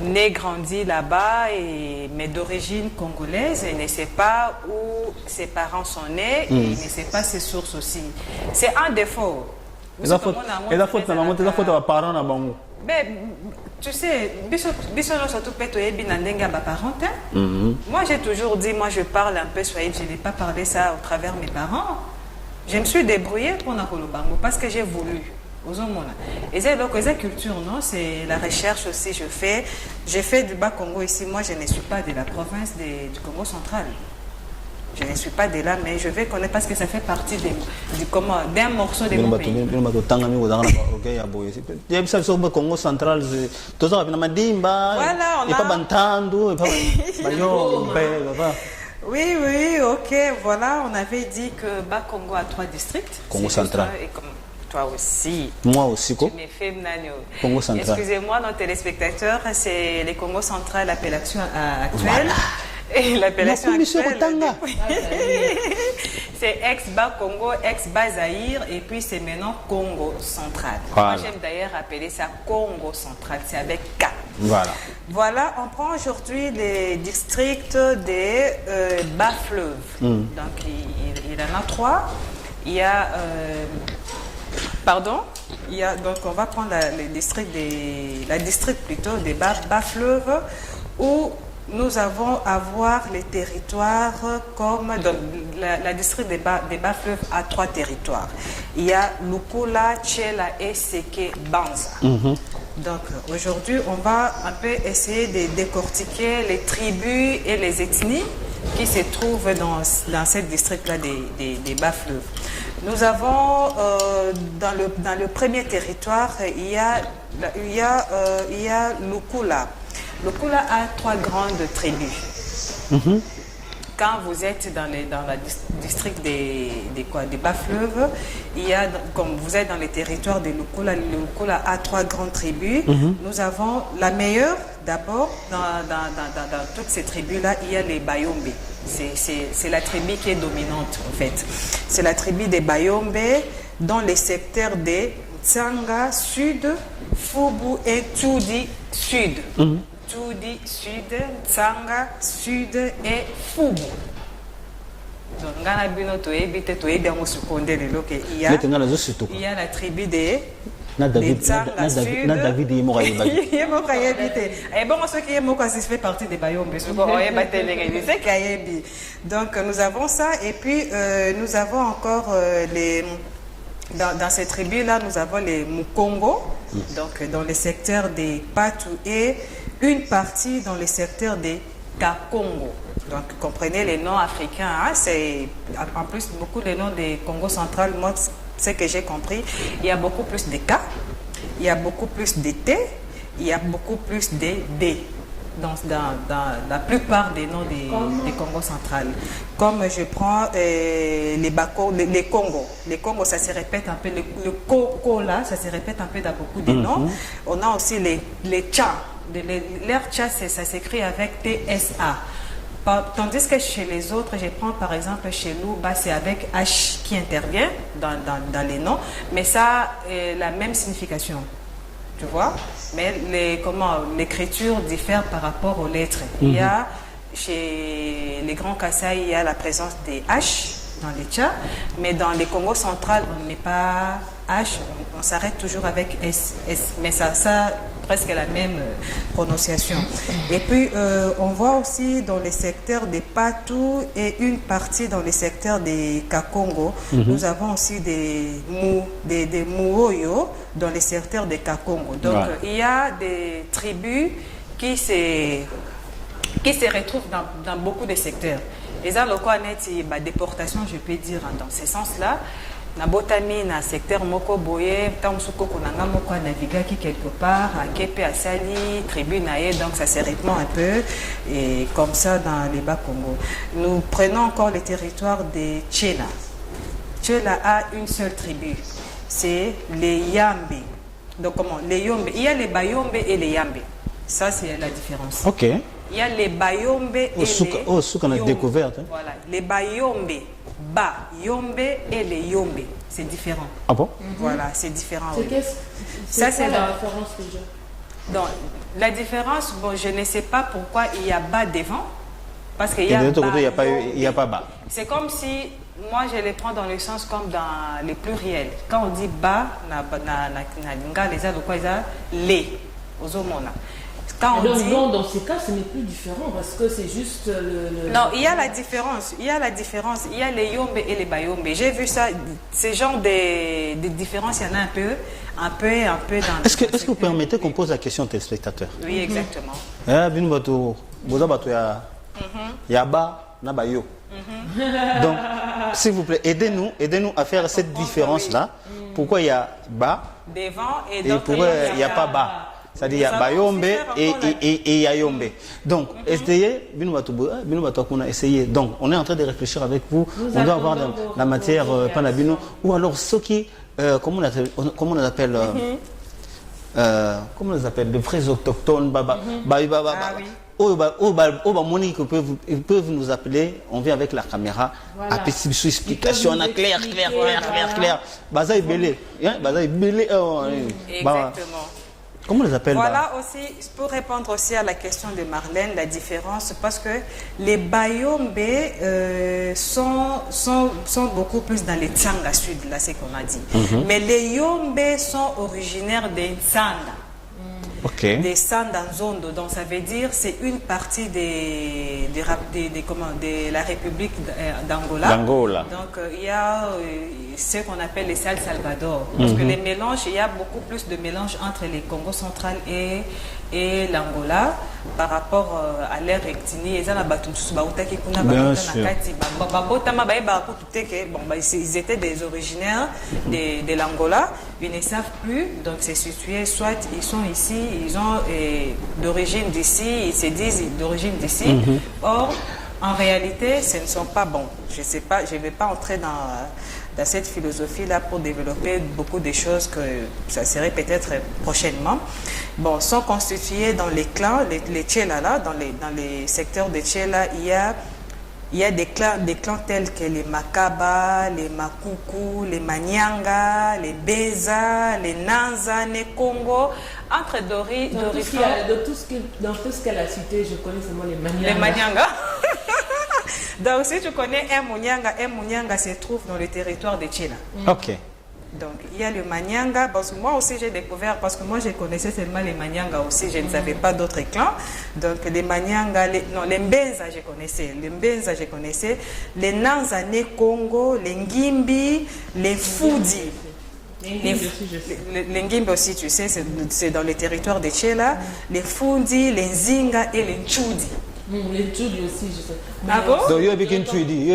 Né, grandi là-bas, mais d'origine congolaise, et ne sait pas où ses parents sont nés, et il ne sait pas ses sources aussi. C'est un défaut. Et la faute, à parents na bango. Mais tu sais, surtout moi j'ai toujours dit, moi je parle un peu swahili, je n'ai pas parlé ça au travers de mes parents. Je me suis débrouillée pour Nakolobango parce que j'ai voulu. Et c'est donc la culture, non? C'est la recherche aussi. J'ai fait du Bas-Congo ici. Moi je ne suis pas de la province du Congo central. Je ne suis pas de là, mais je vais connaître parce que ça fait partie d'un morceau de mon pays. Congo central, voilà, on a... Oui, ok, voilà, on avait dit que Bas-Congo a 3 districts. Congo central. Et comme toi aussi. Moi aussi, quoi. Congo central. Excusez-moi, nos téléspectateurs, c'est le Congo central, l'appellation actuelle. Voilà. Et l'appellation actuelle, c'est ex-Bas-Congo, ex-Bas-Zaïre, et puis c'est maintenant Congo central. Voilà. Moi, j'aime d'ailleurs appeler ça Congo central, c'est avec K. Voilà, on prend aujourd'hui les districts des bas-fleuves. Donc, il en a 3. Il y a... donc on va prendre la district plutôt des bas-fleuves, où nous avons à voir les territoires comme la district des bas-fleuves a 3 territoires. Il y a Lukula, Tchela et Seke Banza. Donc aujourd'hui, on va un peu essayer de décortiquer les tribus et les ethnies qui se trouvent dans cette district-là des bas-fleuves. Nous avons dans le premier territoire, il y a Lukula. Lukula a 3 grandes tribus. Quand vous êtes dans la district des bas-fleuves, comme vous êtes dans les territoires de Lukula, Lukula a 3 grandes tribus. Nous avons la meilleure, d'abord, dans toutes ces tribus-là, il y a les Bayombe. C'est la tribu qui est dominante, en fait. C'est la tribu des Bayombe dans les secteurs des Tsanga Sud, Fubu et Tchudi Sud. Tchudi Sud, Tsanga Sud et Fubu. Donc, il y a la tribu des Tsanga Sud. Fait partie des Bayombe. Donc nous avons ça, et puis nous avons encore dans ces tribus-là, nous avons les Mukongo, donc dans les secteurs des Patu, et une partie dans les secteurs des Kakongo. Donc comprenez les noms africains, hein, c'est en plus beaucoup les noms des Congo central. Moi, ce que j'ai compris, il y a beaucoup plus de K, il y a beaucoup plus de T, il y a beaucoup plus de D dans la plupart des noms des Congo central. Comme je prends les Congo. Les Congo, ça se répète un peu. Le Koko là, ça se répète un peu dans beaucoup de noms. On a aussi les Tcha. L'air Tcha, ça s'écrit avec TSA. Tandis que chez les autres, je prends par exemple chez nous, c'est avec H qui intervient dans les noms, mais ça a la même signification, tu vois. Mais l'écriture diffère par rapport aux lettres. Il y a chez les grands Kassai, il y a la présence des H dans les Tchas, mais dans les Congo central, on n'est pas H, on s'arrête toujours avec S. Mais ça presque la même prononciation. Et puis, on voit aussi dans les secteurs des Patou et une partie dans les secteurs des Kakongo, nous avons aussi des Muoyo dans les secteurs des Kakongo. Donc, il y a des tribus qui se retrouvent dans beaucoup de secteurs. Les allocanes, déportation, je peux dire, dans ce sens-là. nabotami na secteur moko boye tant soko konanga moko naviguer qui quelque part à Kepe à Sali tribune aye donc ça se répand un peu et comme ça dans les bas Congo. Nous prenons encore le territoire de Tchela. Tchela a une seule tribu, c'est les Yambe. Donc comment les Yombe, il y a les Bayombe et les Yambe. Ça c'est la différence. Ok. Il y a les Bayombe et les qu'on a découvert. Hein. Voilà, les Bayombe. Yombe et les Yombe, c'est différent. Ah bon? Voilà, c'est différent. C'est Oui. Ça, c'est la différence déjà. Donc, la différence, bon, je ne sais pas pourquoi il y a bas devant. Parce qu'il y Et a de l'autre bas, côté, il n'y a pas bas. C'est comme si, moi, je les prends dans le sens comme dans les pluriels. Quand on dit bas, les, aux homona. Quand on Donc, dit... non, dans ces cas, ce n'est plus différent parce que c'est juste le... Non, il y a la différence. Il y a la différence. Il y a les Yombe et les Bayombe. J'ai vu ça. Ces genres de différences, il y en a un peu dans... Est-ce que vous permettez qu'on pose la question aux téléspectateurs? Oui, exactement. Il y a bas, il y a bayo. Donc, s'il vous plaît, aidez-nous à faire cette différence-là. Pourquoi il y a bas Devant et pourquoi il n'y a pas bas? C'est-à-dire, il y a Bayombe et il y a Yombe. Donc, essayez. Donc, on est en train de réfléchir avec vous. On doit avoir la matière panabino. Ou alors, ceux qui, comment on appelle de vrais autochtones, ils peuvent nous appeler, on vient avec la caméra, à petite explication, clair. Exactement. Comment on les appelle? Voilà aussi, pour répondre aussi à la question de Marlène, la différence, parce que les Bayombe sont beaucoup plus dans les Tsanga Sud, là c'est qu'on a dit. Mais les Yombe sont originaires des Ntsanda. Okay. Des Sanda Nzondo, donc ça veut dire c'est une partie de la République d'Angola. Donc il y a ce qu'on appelle les Sal Salvador. Parce que les mélanges, il y a beaucoup plus de mélanges entre les Congo central et l'Angola par rapport à leur ethnie. Ils étaient des originaires de l'Angola. Ils ne savent plus, donc c'est situé, soit ils sont ici, ils ont d'origine d'ici, ils se disent d'origine d'ici. Or, en réalité, ce ne sont pas bons. Je sais pas, je ne vais pas entrer dans cette philosophie-là pour développer beaucoup de choses que ça serait peut-être prochainement. Bon, sont constitués dans les clans, les Tchela là, dans les secteurs de Tchela, il y a des clans tels que les Makaba, les Makuku, les Manyanga, les Beza, les Nanza, les Congo. Entre dans tout ce qu'elle a cité, je connais seulement les Manyanga. Les Manyanga. Donc si tu connais un Munyanga se trouve dans le territoire de Tchela. Ok. Donc il y a le Manyanga, parce que moi aussi j'ai découvert, parce que moi je connaissais seulement les Manyanga aussi, je ne savais pas d'autres clans. Donc les Manyanga, les Mbenza je connaissais, les Nanzane Congo, les Ngimbi, les Foudi. Les Ngimbi aussi, tu sais, c'est dans le territoire de Tchela, les Foudi, les Nzinga et les Nchudi. Les Tchudi aussi, je sais. Ah bon? Donc, il y a un Tchudi.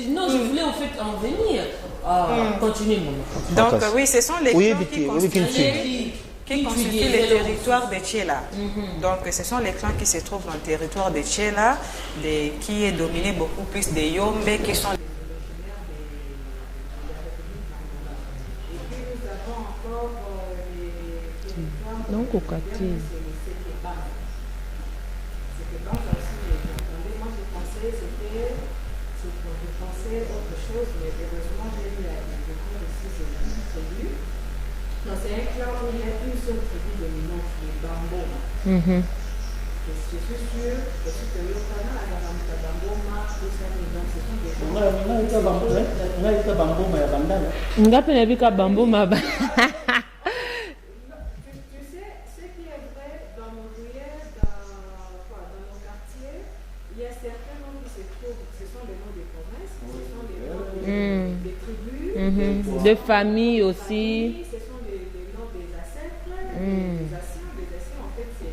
Non, je voulais en fait en venir. Continuez, maman. Donc oui, ce sont les clans qui constituent le territoire de Tchela. Donc ce sont les clans qui se trouvent dans le territoire de Tchela, qui est dominé beaucoup plus des Yombe, qui sont les originaires de la République d'Angola. Et puis nous avons encore les territoires donc au quartier. C'est un clan où il y a une seule tribu dominante, les Bamboma. Je suis sûre que si tu es au Canada, il y a Bamboma, tout ça, donc ce sont des Tu sais, ce qui est vrai dans nos rivières, dans nos quartiers, il y a certains noms qui se trouvent, ce sont les noms des provinces, ce sont les noms des tribus, de famille aussi. Les Asiens, en fait, ce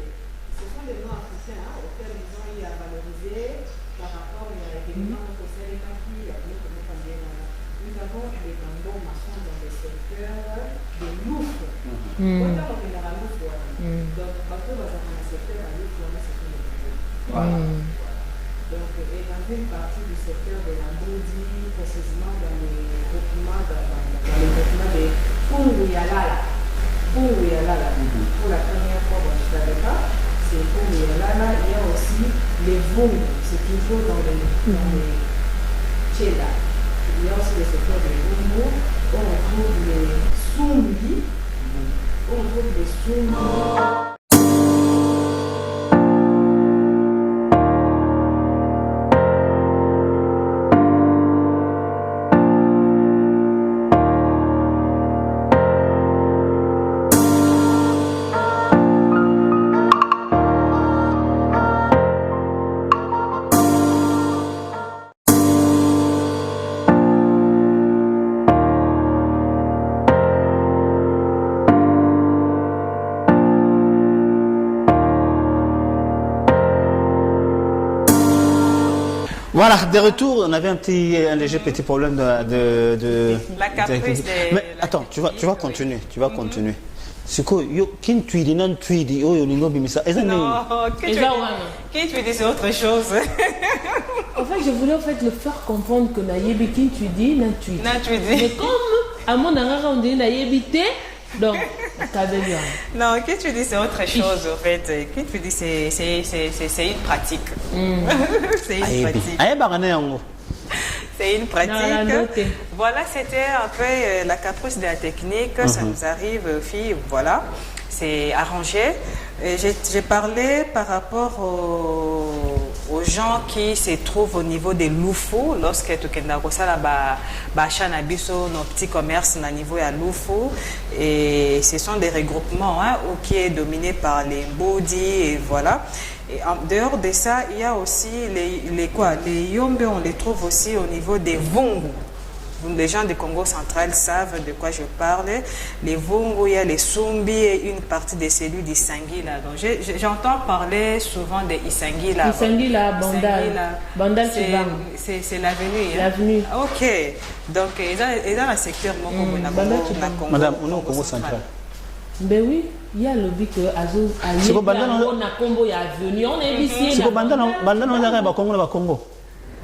sont des noms africains auxquels ils ont eu à valoriser par rapport à l'événement social qui a Donc, et dans une partie du secteur de la Boudi, précisément dans les documents, des Punguyalala. Punguyalala. Pour la première fois, je ne savais pas, c'est Punguyalala. Il y a aussi les Vungu, c'est toujours dans les Tchela. Il y a aussi le secteur des Vungu, on retrouve les Sumbi, Voilà, de retour, on avait un léger petit problème de La caprice Mais attends, tu vas continuer, C'est quoi, qui tweedi nan tweedi, oh yo lingo bimisa. Non, qui tu dis c'est autre chose. En fait, je voulais le faire comprendre que Nayebi qui tu dis, na tweedi. Mais comme à mon avis, on dit Nayebi te, donc non, qui tu dis c'est autre chose en fait. Qui tu dis c'est une pratique. C'est une pratique. C'est une pratique. Voilà, c'était un peu la caprice de la technique. Ça nous arrive, filles, voilà. C'est arrangé. J'ai parlé par rapport aux gens qui se trouvent au niveau des loufous. Lorsque tu as nos petits commerces au niveau de loufou. Et ce sont des regroupements qui est dominé par les body et voilà. Et en dehors de ça, il y a aussi les Yombe, on les trouve aussi au niveau des Vungu. Les gens du Congo central savent de quoi je parle. Les Vungu, il y a les Sumbi et une partie de celui d'Isangila. Donc j'entends parler souvent des Isangila. Isangila, Bandal, c'est l'avenue. L'avenue. Ok. Donc, ils ont un secteur Congo. Madame, on est au Congo central. Ben oui, il y a le but que Azo a Congo, il y a venu, on est ici. C'est Bandal, Congo.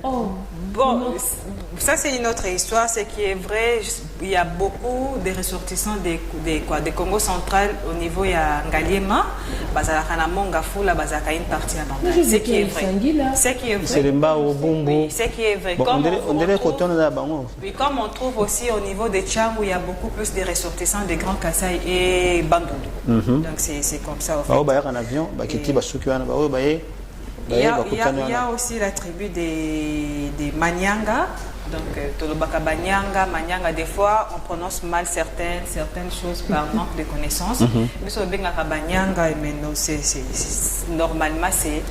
Oh. Bon, ça c'est une autre histoire. Ce qui est vrai, il y a beaucoup de ressortissants des Congo central au niveau de Ngaliema, une partie à Bandal. Ce qui est vrai. C'est le bas au Bumbu. Ce qui est vrai. Comme on trouve aussi au niveau de Tchangou, il y a beaucoup plus de ressortissants des Grands Kassai et Bandundu. Donc c'est comme ça. Il y a aussi la tribu des Manyanga. Donc, Tolobaka Banyanga, Manyanga, des fois, on prononce mal certaines choses par manque de connaissances. Mais sur Banyanga, normalement, c'est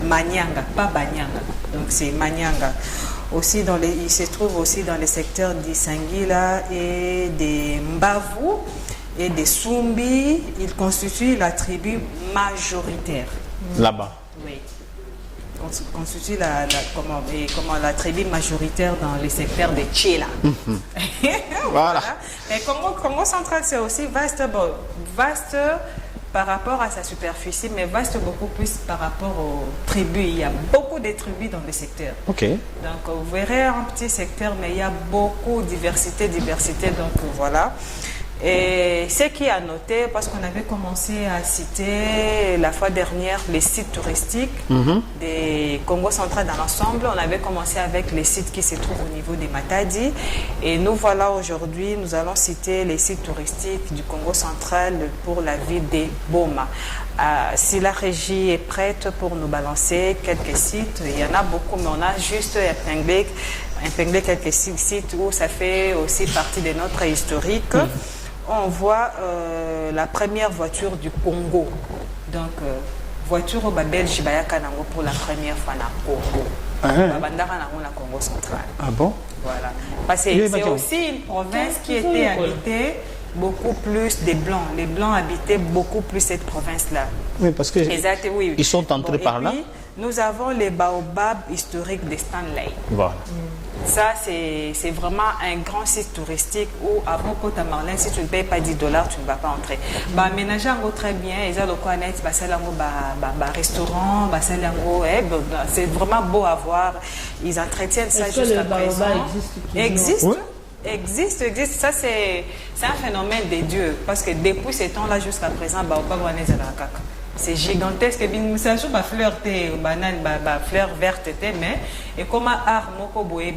Manyanga, pas Banyanga. Donc, c'est Manyanga. Aussi il se trouve aussi dans les secteurs d'Isangila et des Mbavu et des Sumbi. Ils constituent la tribu majoritaire. Là-bas. Oui. Constitue la tribu majoritaire dans les secteurs de Tchela. Voilà. Mais Congo central, c'est aussi vaste par rapport à sa superficie, mais vaste beaucoup plus par rapport aux tribus. Il y a beaucoup de tribus dans le secteur. Ok. Donc, vous verrez un petit secteur, mais il y a beaucoup de diversité. Donc, voilà. Et ce qui a noté, parce qu'on avait commencé à citer la fois dernière les sites touristiques des Congo central dans l'ensemble, on avait commencé avec les sites qui se trouvent au niveau des Matadi. Et nous voilà aujourd'hui, nous allons citer les sites touristiques du Congo central pour la ville de Boma. Si la régie est prête pour nous balancer quelques sites, il y en a beaucoup, mais on a juste épinglé quelques sites où ça fait aussi partie de notre historique. On voit la première voiture du Congo. Donc, voiture au Belge Bayakanango pour la première fois dans le Congo. La Congo central. Ah bon? Voilà. Parce que c'est aussi une province qui était habitée beaucoup plus des Blancs. Les Blancs habitaient beaucoup plus cette province-là. Oui, parce que oui. Ils sont entrés par là. Puis, nous avons les baobabs historiques de Stanley. Voilà. Ça, c'est vraiment un grand site touristique où, avant Côte à Marlène, si tu ne payes pas 10 $, tu ne vas pas entrer. Bah, aménager en gros très bien. Ils ont le coin net, bah, c'est restaurant, bah, c'est vraiment beau à voir. Ils entretiennent ça jusqu'à présent. Existe. Oui. Existe. Ça, c'est un phénomène des dieux. Parce que depuis ces temps-là jusqu'à présent, c'est gigantesque. C'est une fleur banane, fleur verte, mais et comme art mokoboé,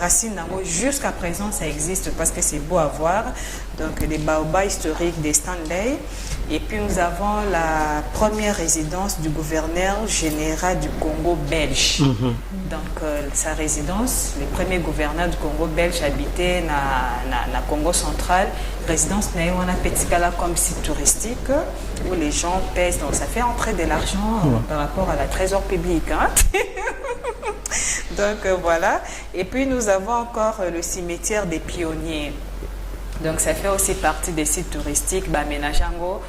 racine jusqu'à présent ça existe parce que c'est beau à voir. Donc les baobabs historiques des Stanley. Et puis nous avons la première résidence du gouverneur général du Congo belge. Donc sa résidence, les premiers gouverneurs du Congo belge habitaient dans Congo central. Résidence on a petit là comme site touristique où les gens pèsent, donc ça fait entrer de l'argent par rapport à la trésor public. Hein? Donc voilà. Et puis nous avons encore le cimetière des pionniers. Donc ça fait aussi partie des sites touristiques. Ménajango,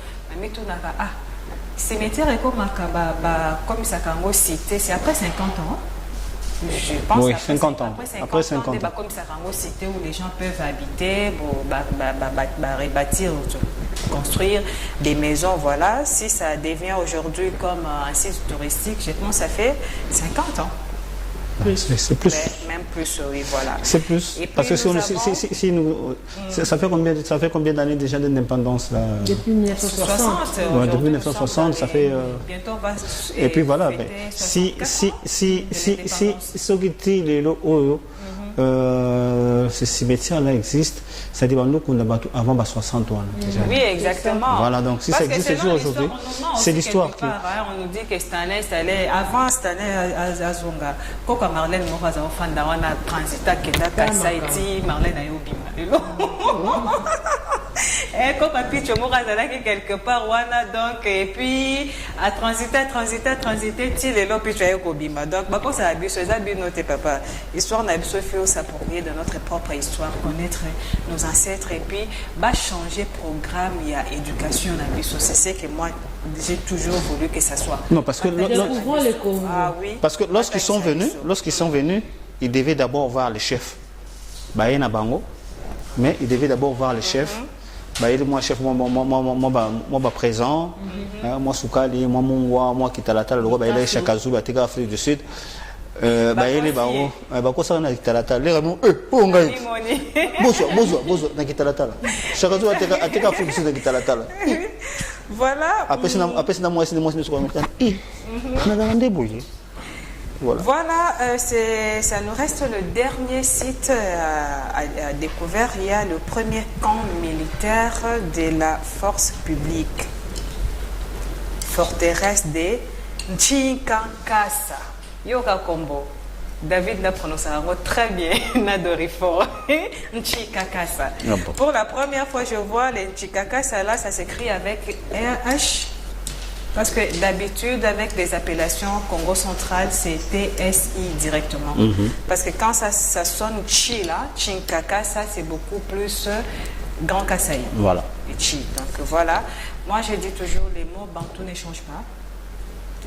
cimetière est comme ça kango cité, c'est après 50 ans. Je pense oui, 50 ans. Après 50 ans. Comme ça kango cité où les gens peuvent habiter, rebâtir, construire des maisons. Voilà. Si ça devient aujourd'hui comme un site touristique, je pense que ça fait 50 ans. C'est plus. Même plus, oui, voilà. C'est plus. Parce que ça fait combien d'années déjà d'indépendance là? Depuis 1960. Ouais, depuis 1960, ça fait. Bientôt on va. Et puis voilà. Si ce cimetière-là existe, ça dit nous qu'on a avant 60 ans. Déjà. Oui, exactement. Voilà, donc si ça existe toujours aujourd'hui, c'est l'histoire qui. On nous dit que cette année, avant cette année à Zonga, quand Marlène Moraza au Fanda, on a transité à Kedaka, Saïti, Marlène a eu Bima. Et quand Papi Moraza là quelque part, Wana donc, et puis à transiter, til et là, puis tu as eu Kobima. Donc, bah, ça a bu, ça a bu noté, papa. Histoire n'a pas fait s'approprier de notre propre histoire, connaître nos ancêtres et puis bah, changer programme, il y a éducation dans c'est ce que moi j'ai toujours voulu que ça soit. Non, parce que oui. Parce que lorsqu'ils sont venus, ils devaient d'abord voir les chefs. Baïna Bango, mais ils devaient d'abord voir les chefs. Moi chef, moi présent, moi Soukali, moi Mungwa, moi Kitalata, le roi Baïla Chakazou, Batega Afrique du Sud. Baïle Bao, Bakosa na Kitalata, les rameaux, pour Ngaï. Bozo, na Kitalata. Chakazou Atega Afrique du Sud, na Kitalata. Voilà. Après, c'est moi, Voilà, ça nous reste le dernier site à découvrir. Il y a le premier camp militaire de la force publique. Forteresse de Nchikankasa. Yoka Kombo. David l'a prononcé très bien, Nadorifort. Nchikakasa. Pour la première fois, je vois les Nchikakasa là, ça s'écrit avec RH. Parce que d'habitude, avec des appellations Congo central, c'est TSI directement. Parce que quand ça sonne Chi là, Chinkakasa, c'est beaucoup plus Grand Kasaï. Voilà. Et Chi. Donc voilà. Moi, je dis toujours, les mots bantou ne changent pas.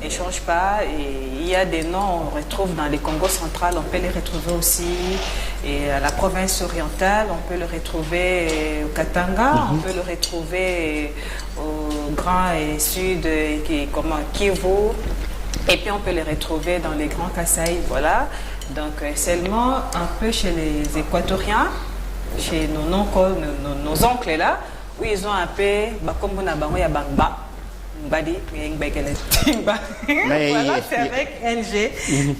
Ne changent pas. Et il y a des noms, on retrouve dans les Congo central, on peut les retrouver aussi. Et à la province orientale, on peut le retrouver au Katanga, on peut le retrouver au Grand et Sud, Kivu. Et puis on peut les retrouver dans les Grands Kasaï, voilà. Donc seulement un peu chez les Équatoriens, chez nos oncles là, où ils ont un peu, comme on a Bangba. Voilà, c'est avec NG.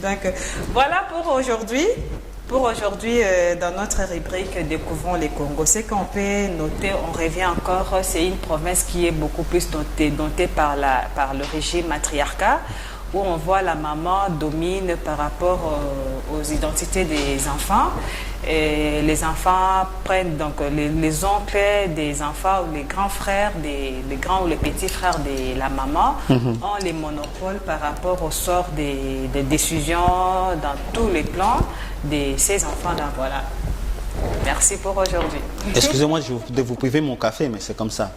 Donc, voilà pour aujourd'hui. Pour aujourd'hui, dans notre rubrique Découvrons les Congo, ce qu'on peut noter, on revient encore, c'est une province qui est beaucoup plus dotée par le régime matriarcat, où on voit la maman domine par rapport aux identités des enfants. Et les enfants prennent donc les oncles des enfants ou les grands frères, les grands ou les petits frères de la maman ont les monopoles par rapport au sort des décisions dans tous les plans de ces enfants-là. Voilà. Merci pour aujourd'hui. Excusez-moi de vous priver mon café, mais c'est comme ça.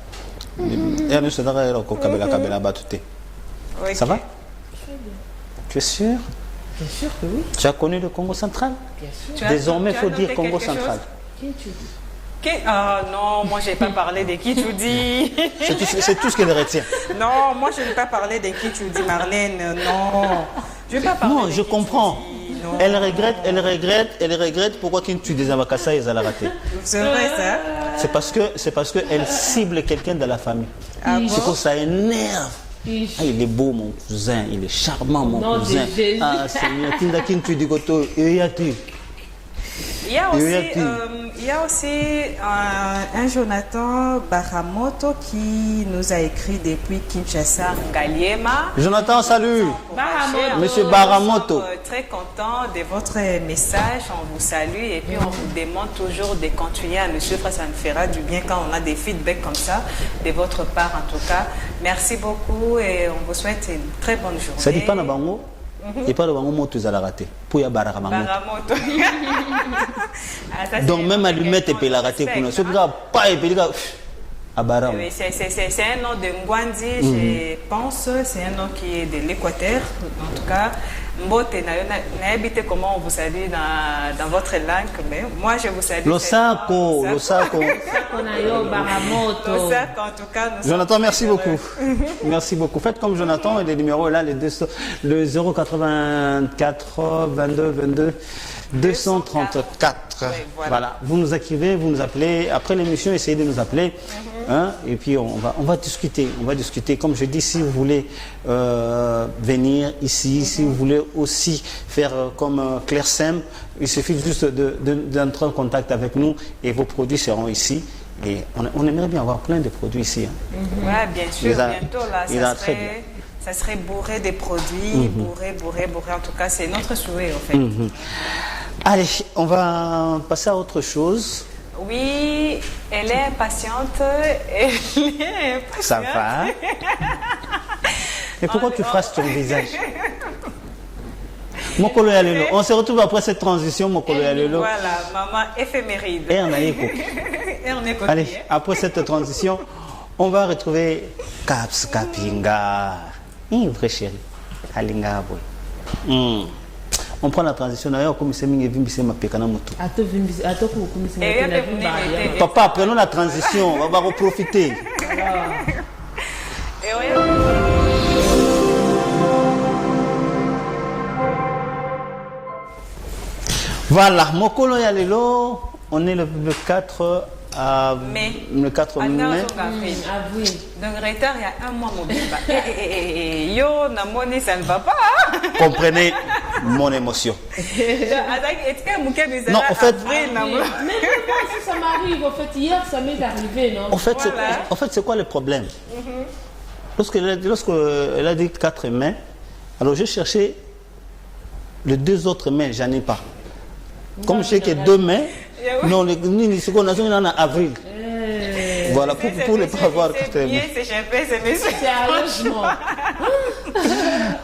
Ça va? Tu es sûr? Bien sûr que oui. Tu as connu le Congo central? Bien sûr. Désormais, il faut noté dire Congo quelque chose? central. Qui tu dis? Ah non, moi je n'ai pas parlé de qui tu dis. C'est tout ce qu'elle retient. Non, moi je n'ai pas parlé de qui tu dis, Marlène. Non. Je vais pas parler Non, de je qui comprends. tu dis, non. Elle regrette pourquoi tu des avacassa et elle a raté. C'est vrai ça? C'est parce que elle cible quelqu'un de la famille. Ah bon? C'est que ça énerve. Ich. Ah, il est beau mon cousin, il est charmant mon Nom de cousin. Jésus. Ah Seigneur, Tindakin tu dis goto, et y a-tu? Il y a aussi un Jonathan Baramoto qui nous a écrit depuis Kinshasa, Ngaliema. Jonathan, salut. Baramoto. Monsieur Nous Baramoto. sommes très contents de votre message. On vous salue et puis on vous demande toujours de continuer à nous suivre. Ça nous fera du bien quand on a des feedbacks comme ça de votre part en tout cas. Merci beaucoup et on vous souhaite une très bonne journée. Ça dit pas na bango? Et pas le bango moto ils ont raté. Pour y avoir Baramoto. Ah, ça, donc c'est même allumette et on puis la le raté respecte, pour nous. Ce hein. gars pas et puis les gars à Baram. Oui, c'est un nom de Ngwandi, je pense. C'est un nom qui est de l'Équateur. En tout cas, Mbote, n'habitez comment on vous salue dans votre langue. Mais moi, je vous salue. Losako. Konayo Baramoto. Losako, en tout cas. Nous Jonathan, sommes merci heureux. beaucoup. Merci beaucoup. Faites comme Jonathan et les numéros là, le 084 22 22 234. Oui, Voilà. Vous nous écrivez, vous nous appelez. Après l'émission, essayez de nous appeler. Hein, et puis on va discuter. On va discuter. Comme je dis, si vous voulez venir ici, si vous voulez aussi faire comme Claire Sem, il suffit juste d'entrer en contact avec nous et vos produits seront ici. Et on aimerait bien avoir plein de produits ici. Hein. Oui, bien sûr. Bientôt, là, très bien. ça serait bourré de produits. Bourré. En tout cas, c'est notre souhait, en fait. Allez, on va passer à autre chose. Oui, elle est impatiente. Ça va. Mais pourquoi tu frasses ton visage? Mokolo Yalelo. On se retrouve après cette transition, Mokolo Yalelo. Voilà, maman éphéméride. Et on a écho. Et on est Allez, après cette transition, on va retrouver Caps Kapinga. Vrai chéri. Alinga boy. On prend la transition d'ailleurs comme c'est Mingi Vimbi c'est ma pekana moto. Papa, prenons la transition, on va en profiter. Voilà, Mokolo Yalelo, on est le 4 mai. Le 4 mai. Avril. Donc, retard, il y a un mois, mon bébé. Yo, Namoni, ça ne va pas. Comprenez mon émotion. Non, en fait, Mais moi aussi, ça m'arrive. En fait, hier, ça m'est arrivé, non? En fait, Voilà. c'est quoi le problème? Lorsqu'elle a dit 4 mai, alors j'ai cherché les 2 autres mai, j'en ai pas. Comme je sais que 2 mai, non, ce qu'on a en avril. Voilà, pour ne pas avoir 4 mai. C'est Sérieusement.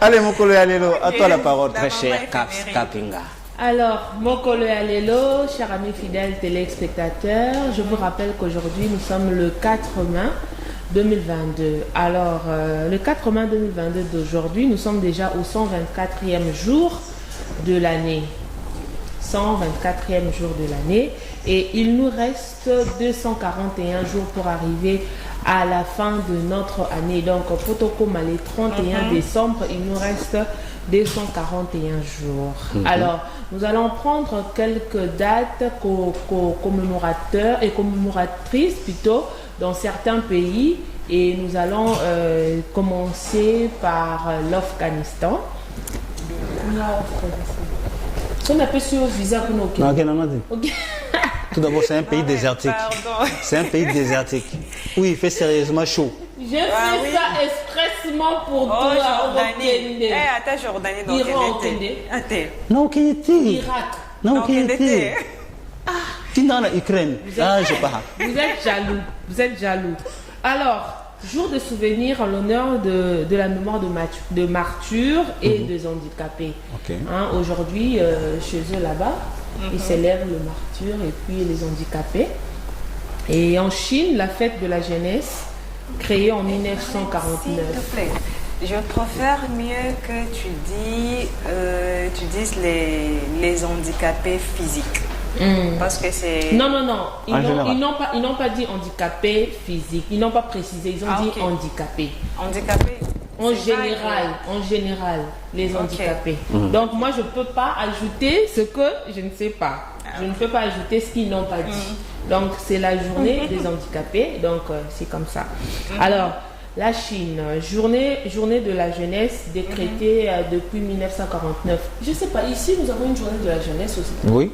Allez, mon collègue Alélo, à toi la parole, très cher Caps Kapinga. Alors, Mokolo Yalelo, chers amis fidèles téléspectateurs, je vous rappelle qu'aujourd'hui nous sommes le 4 mai 2022. Alors, le 4 mai 2022 d'aujourd'hui, nous sommes déjà au 124e jour de l'année. 124e jour de l'année. Et il nous reste 241 jours pour arriver à la fin de notre année. Donc, Potokoma, les 31 décembre, il nous reste 241 jours. Alors, nous allons prendre quelques dates commémorateurs et commémoratrices plutôt dans certains pays. Et nous allons commencer par l'Afghanistan. On appelle sur visa pour nous. Ok. Tout d'abord, c'est un pays désertique. C'est un pays désertique. Oui, il fait sérieusement chaud. J'ai fait ça expressement pour toi. Jordanie. Attends, Jordanie. Donc, non, ok, Irak. non, ok, tu es dans la Ukraine. Ah, je pars. Vous êtes jaloux. Vous êtes jaloux. Alors, jour de souvenir en l'honneur de la mémoire de martyrs et des handicapés. Ok. Hein, aujourd'hui, chez eux là-bas, ils célèbrent le martyr et puis les handicapés. Et en Chine, la fête de la jeunesse, créée en 1949. S'il te plaît, je préfère mieux que tu disent les handicapés physiques. Parce que c'est... Non. Ils n'ont pas dit handicapés physiques. Ils n'ont pas précisé. Ils ont dit handicapés. Handicapés. En général, les handicapés. Donc moi, je ne peux pas ajouter ce que je ne sais pas. Je ne peux pas ajouter ce qu'ils n'ont pas dit. Donc c'est la journée des handicapés. Donc c'est comme ça. Alors, la Chine, journée de la jeunesse décrétée depuis 1949. Je ne sais pas, ici nous avons une journée de la jeunesse aussi. Oui.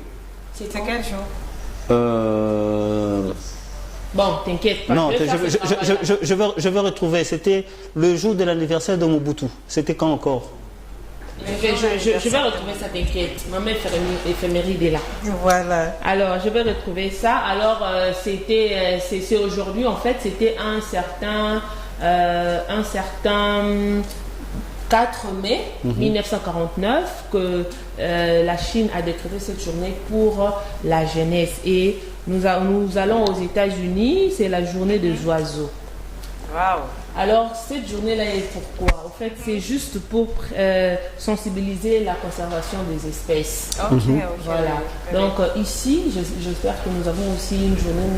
C'est quel jour? Bon, t'inquiète pas. Non, je vais retrouver. C'était le jour de l'anniversaire de Mobutu. C'était quand encore? Je vais retrouver ça, t'inquiète. Maman éphéméride est là. Voilà. Alors, je vais retrouver ça. Alors, c'est aujourd'hui, en fait, c'était un certain 4 mai 1949 que la Chine a décrété cette journée pour la jeunesse. Et nous allons aux États-Unis, c'est la journée des oiseaux. Waouh! Alors, cette journée-là est pourquoi? En fait, c'est juste pour sensibiliser la conservation des espèces. Ok. Voilà. Donc, ici, j'espère que nous avons aussi une journée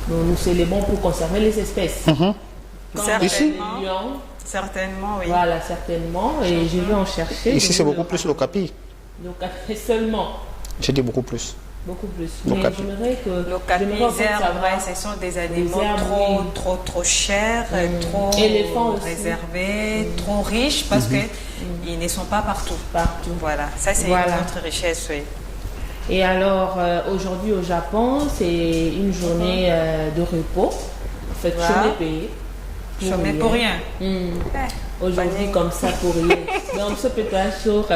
où nous célébrons pour conserver les espèces. Certainement, oui. Voilà, certainement. Et je vais en chercher. Ici, c'est beaucoup plus l'Okapi. L'Okapi seulement. J'ai dit beaucoup plus. Beaucoup plus. Mais j'aimerais que... L'Okapi, ce sont des animaux trop chers, trop réservés, trop riches parce qu'ils ne sont pas partout. Voilà, ça c'est notre richesse, oui. Et alors, aujourd'hui au Japon, c'est une journée de repos. En fait, chômé payé. Chômé pour rien. Aujourd'hui, comme ça, pour rien. Donc, ce petit jour,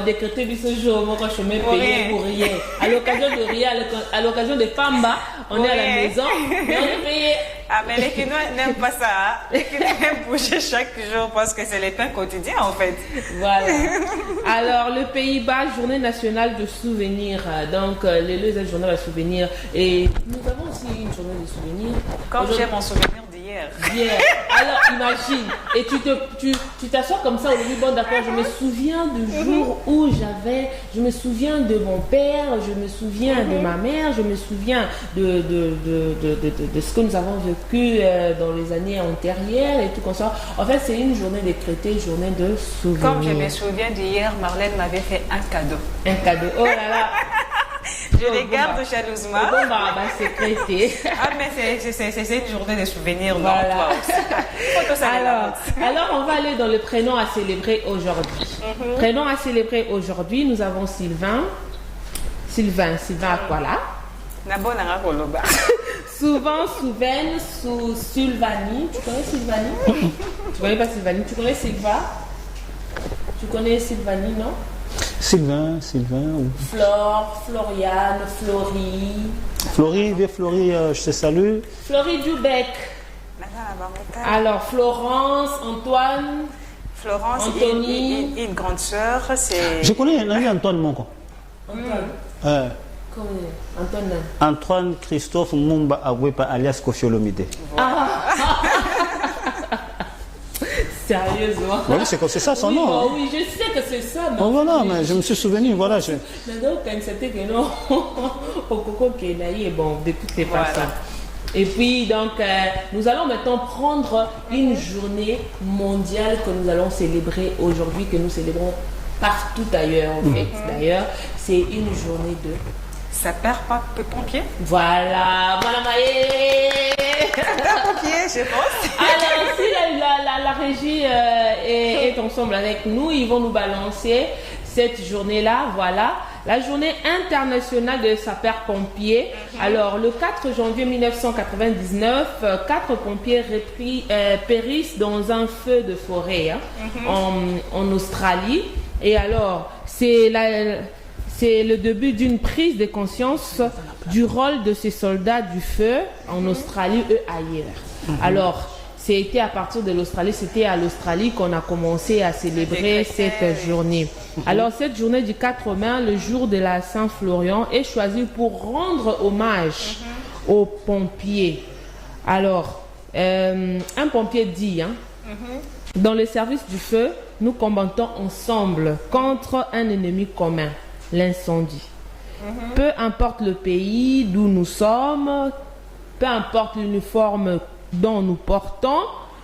décréter du ce jour, moi, quand je me paye pour rien. À l'occasion de rien, à l'occasion de Pamba, on est à la maison, mais on est payé. Ah, mais les Kinois n'aiment pas ça. Hein? Les Kinois aiment bouger chaque jour parce que c'est les pains quotidiens, en fait. Voilà. Alors, le Pays-Bas, journée nationale de souvenirs. Donc, les journée de souvenirs. Et nous avons aussi une journée de souvenirs. Comme j'ai mon souvenir d'hier. Alors, imagine. Et tu t'assois comme ça au début. Bon, d'accord, je me souviens du jour où je me souviens de mon père, je me souviens de ma mère, je me souviens de ce que nous avons vécu dans les années antérieures et tout comme ça. En fait, c'est une journée décrétée, journée de souvenirs. Comme je me souviens d'hier, Marlène m'avait fait un cadeau. Un cadeau. Oh là là. Je les garde jalousement. Sécrété. Ah, mais c'est une journée de souvenirs. Voilà. Donc, alors, on va aller dans le prénom à célébrer aujourd'hui. Prénom à célébrer aujourd'hui, nous avons Sylvain. Sylvain à quoi là? Souvent, Sylvanie. Tu connais Sylvanie? Tu connais pas Sylvanie? Tu connais Sylva? Tu connais Sylvanie, non? Sylvain. Flore, Floriane, Florie. Florie, vieux Florie, je te salue. Florie Dubec. Alors, Florence, Antoine. Florence, Anthony. Une grande sœur, c'est... Je connais un ami Antoine Monko. Antoine. Antoine. Antoine Christophe Mumba Agwepa alias Kofi Olomide. Sérieusement. Oui, c'est ça son nom. Oui, je sais que c'est ça. Oh, voilà, mais je me suis souvenu, voilà. Mais donc, quand c'était que non, au coco qui est naïf, bon, de toutes les façons. Et puis, donc, nous allons maintenant prendre une journée mondiale que nous allons célébrer aujourd'hui, que nous célébrons partout ailleurs, en fait. D'ailleurs, c'est une journée de... sapeur-pompier. Voilà, Sapeur-pompier, je pense. Alors, si la régie est ensemble avec nous, ils vont nous balancer cette journée-là, voilà. La journée internationale de sapeurs-pompiers. Alors, le 4 janvier 1999, 4 pompiers périssent dans un feu de forêt en Australie. Et alors, c'est le début d'une prise de conscience du rôle de ces soldats du feu en Australie et ailleurs. Alors, c'était à partir de l'Australie, c'était à l'Australie qu'on a commencé à célébrer cette journée. Alors, cette journée du 4 mai, le jour de la Saint-Florian, est choisie pour rendre hommage aux pompiers. Alors, un pompier dit, Dans le service du feu, nous combattons ensemble contre un ennemi commun, l'incendie. Peu importe le pays d'où nous sommes, peu importe l'uniforme dont nous portons,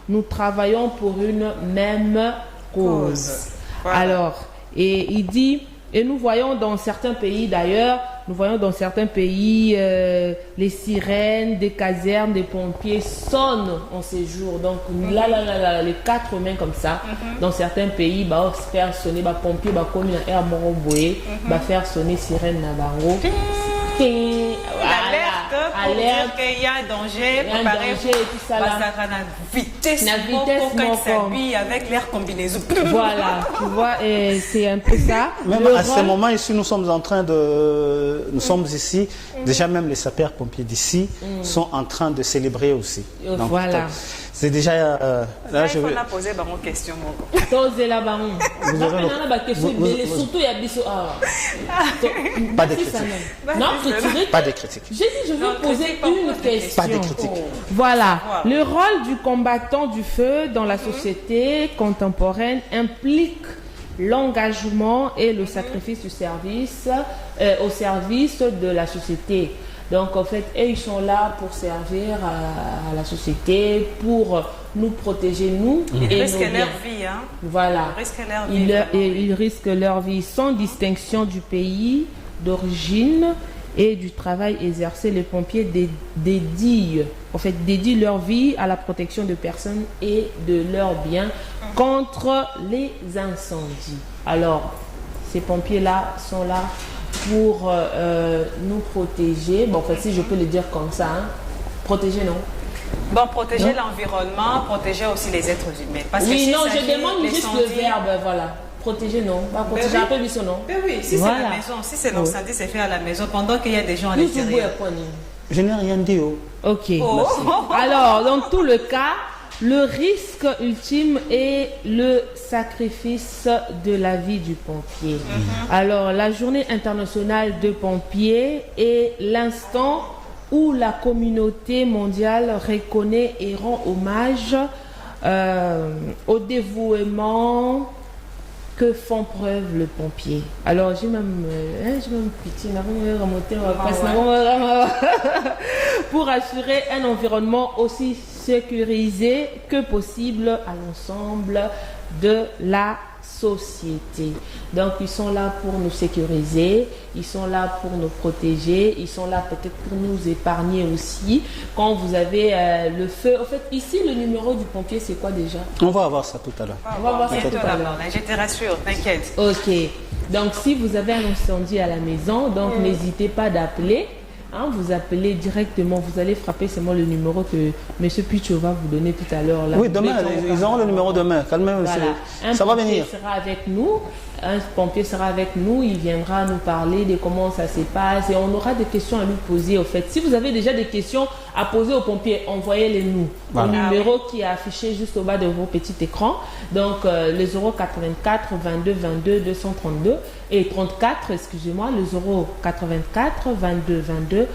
nous travaillons pour une même cause. Voilà. Alors, et il dit, et nous voyons dans certains pays d'ailleurs, nous voyons dans certains pays les sirènes des casernes, des pompiers sonnent en ces jours. Donc là, les 4 mains comme ça, dans certains pays, bah faire sonner, bah pompier, bah comme un air moroboé, bah faire sonner sirène na bango. L'alerte pour dire qu'il y a un danger, préparer et tout ça là. vitesse, mon s'habille avec l'air combinaison. Voilà, tu vois, et c'est un peu ça. Même à ce moment ici, nous sommes en train de... Nous sommes ici, déjà même les sapeurs-pompiers d'ici sont en train de célébrer aussi. Donc, voilà. c'est déjà... là, je vais poser une question. Posez la baron. Surtout, il y a biso. Pas de critiques. Non, pas de critiques. J'ai dit, je vais poser une question. Pas de critiques. Voilà. Le rôle du combattant du feu dans la société contemporaine implique l'engagement et le sacrifice du service au service de la société. Donc en fait, ils sont là pour servir à la société, pour nous protéger, nous ils et risquent nos leur biens. vie, hein. Voilà. Ils risquent leur vie sans distinction du pays d'origine et du travail exercé. Les pompiers dédient leur vie à la protection de personnes et de leurs biens contre les incendies. Alors, ces pompiers-là sont là pour nous protéger. Bon, en fait, si je peux le dire comme ça, hein. Protéger, non? Bon, protéger l'environnement, protéger aussi les êtres humains. Parce oui, que non, je demande juste le verbe, voilà. Protéger, non. Pas protéger, un peu du son, non. Mais oui, si voilà. c'est la maison, si c'est l'incendie, c'est fait à la maison, pendant qu'il y a des gens à l'extérieur. Je n'ai rien dit. Ok. Alors, dans tout le cas, le risque ultime est le sacrifice de la vie du pompier. Alors, la journée internationale de pompiers est l'instant où la communauté mondiale reconnaît et rend hommage au dévouement que font preuve le pompier. Alors, j'ai même pitié, pour assurer un environnement aussi sécurisé que possible à l'ensemble de la société. Donc, ils sont là pour nous sécuriser, ils sont là pour nous protéger, ils sont là peut-être pour nous épargner aussi. Quand vous avez le feu, en fait, ici, le numéro du pompier, c'est quoi déjà? On va voir ça tout à l'heure. On va voir ça tout à l'heure. Je te rassure, t'inquiète. Ok. Donc, si vous avez un incendie à la maison, donc n'hésitez pas d'appeler. Hein, vous appelez directement, vous allez frapper seulement le numéro que M. Picho va vous donner tout à l'heure. Oui, demain, ils auront le numéro demain. Calmez-vous, voilà. Ça va venir. Sera avec nous. Un pompier sera avec nous, il viendra nous parler de comment ça se passe et on aura des questions à lui poser au fait. Si vous avez déjà des questions à poser aux pompiers, envoyez-les nous au numéro qui est affiché juste au bas de vos petits écrans. Donc le 084 22 22 232 et 34, excusez-moi, le 084 22 22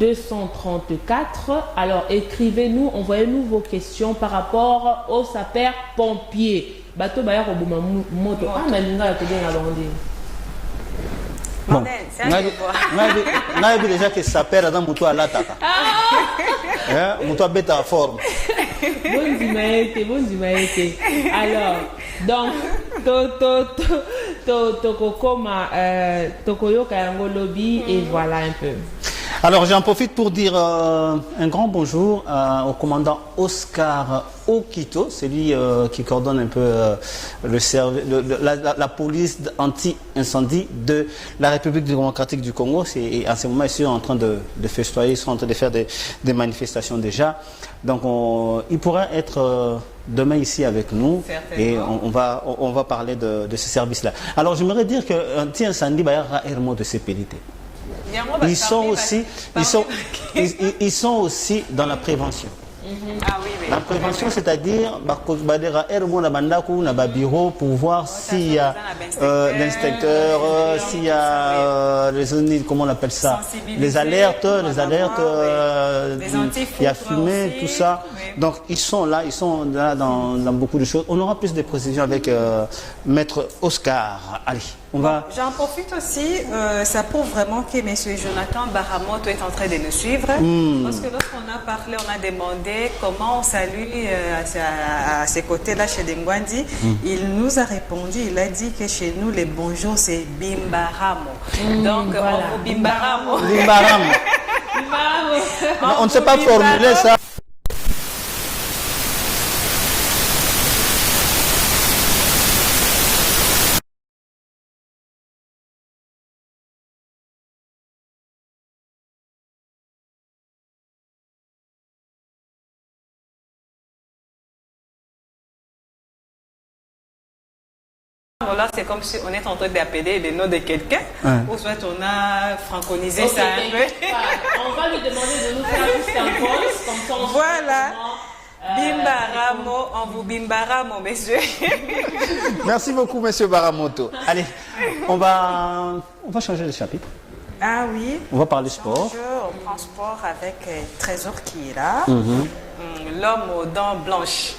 234. Alors écrivez-nous, envoyez-nous vos questions par rapport aux sapeurs-pompiers. Bateau Bayar Obuma Moto. Ah, mais il y a bon, on a vu déjà que ça perd dans Moutou à l'attaque. Moutou a bête à forme. Bon dimanche. Alors, donc, Tokokoma, Tokoyoka Yango Lobby, et voilà un peu. Alors j'en profite pour dire un grand bonjour au commandant Oscar Okito, c'est lui qui coordonne un peu la police anti-incendie de la République démocratique du Congo. En ce moment, ils sont en train de festoyer, ils sont en train de faire des manifestations déjà. Donc il pourra être demain ici avec nous. Certainement. Et on va parler de ce service-là. Alors j'aimerais dire que anti-incendie, il y a un mot de sécurité. Ils sont aussi dans la prévention. Ah oui, oui. La prévention, c'est-à-dire, bureau pour voir s'il y a l'inspecteur, s'il y a comment on appelle ça, les alertes, il y a fumée, tout ça. Oui. Donc ils sont là dans beaucoup de choses. On aura plus de précisions avec Maître Oscar. Allez, on va. J'en profite aussi, ça prouve vraiment que M. Jonathan Baramoto est en train de nous suivre. Parce que lorsqu'on a parlé, on a demandé comment on salue à ses côtés-là chez Dengwandi. Il nous a répondu, il a dit que chez nous, les bonjours, c'est Bimbaramo. Donc, voilà. on vous Bimbaramo. Limbaram. On ne sait pas formuler ça. Là, c'est comme si on est en train d'appeler le nom de quelqu'un, ou soit on a franconisé Ok, ça un peu. on va lui demander de nous faire juste un pause, comme ça on Voilà. sait Bimbaramo, on vous Bimbaramo, messieurs. Merci beaucoup, Monsieur Baramoto. Allez, on va changer de chapitre. Ah oui. On va parler sport. On prend sport avec Trésor qui est là. L'homme aux dents blanches.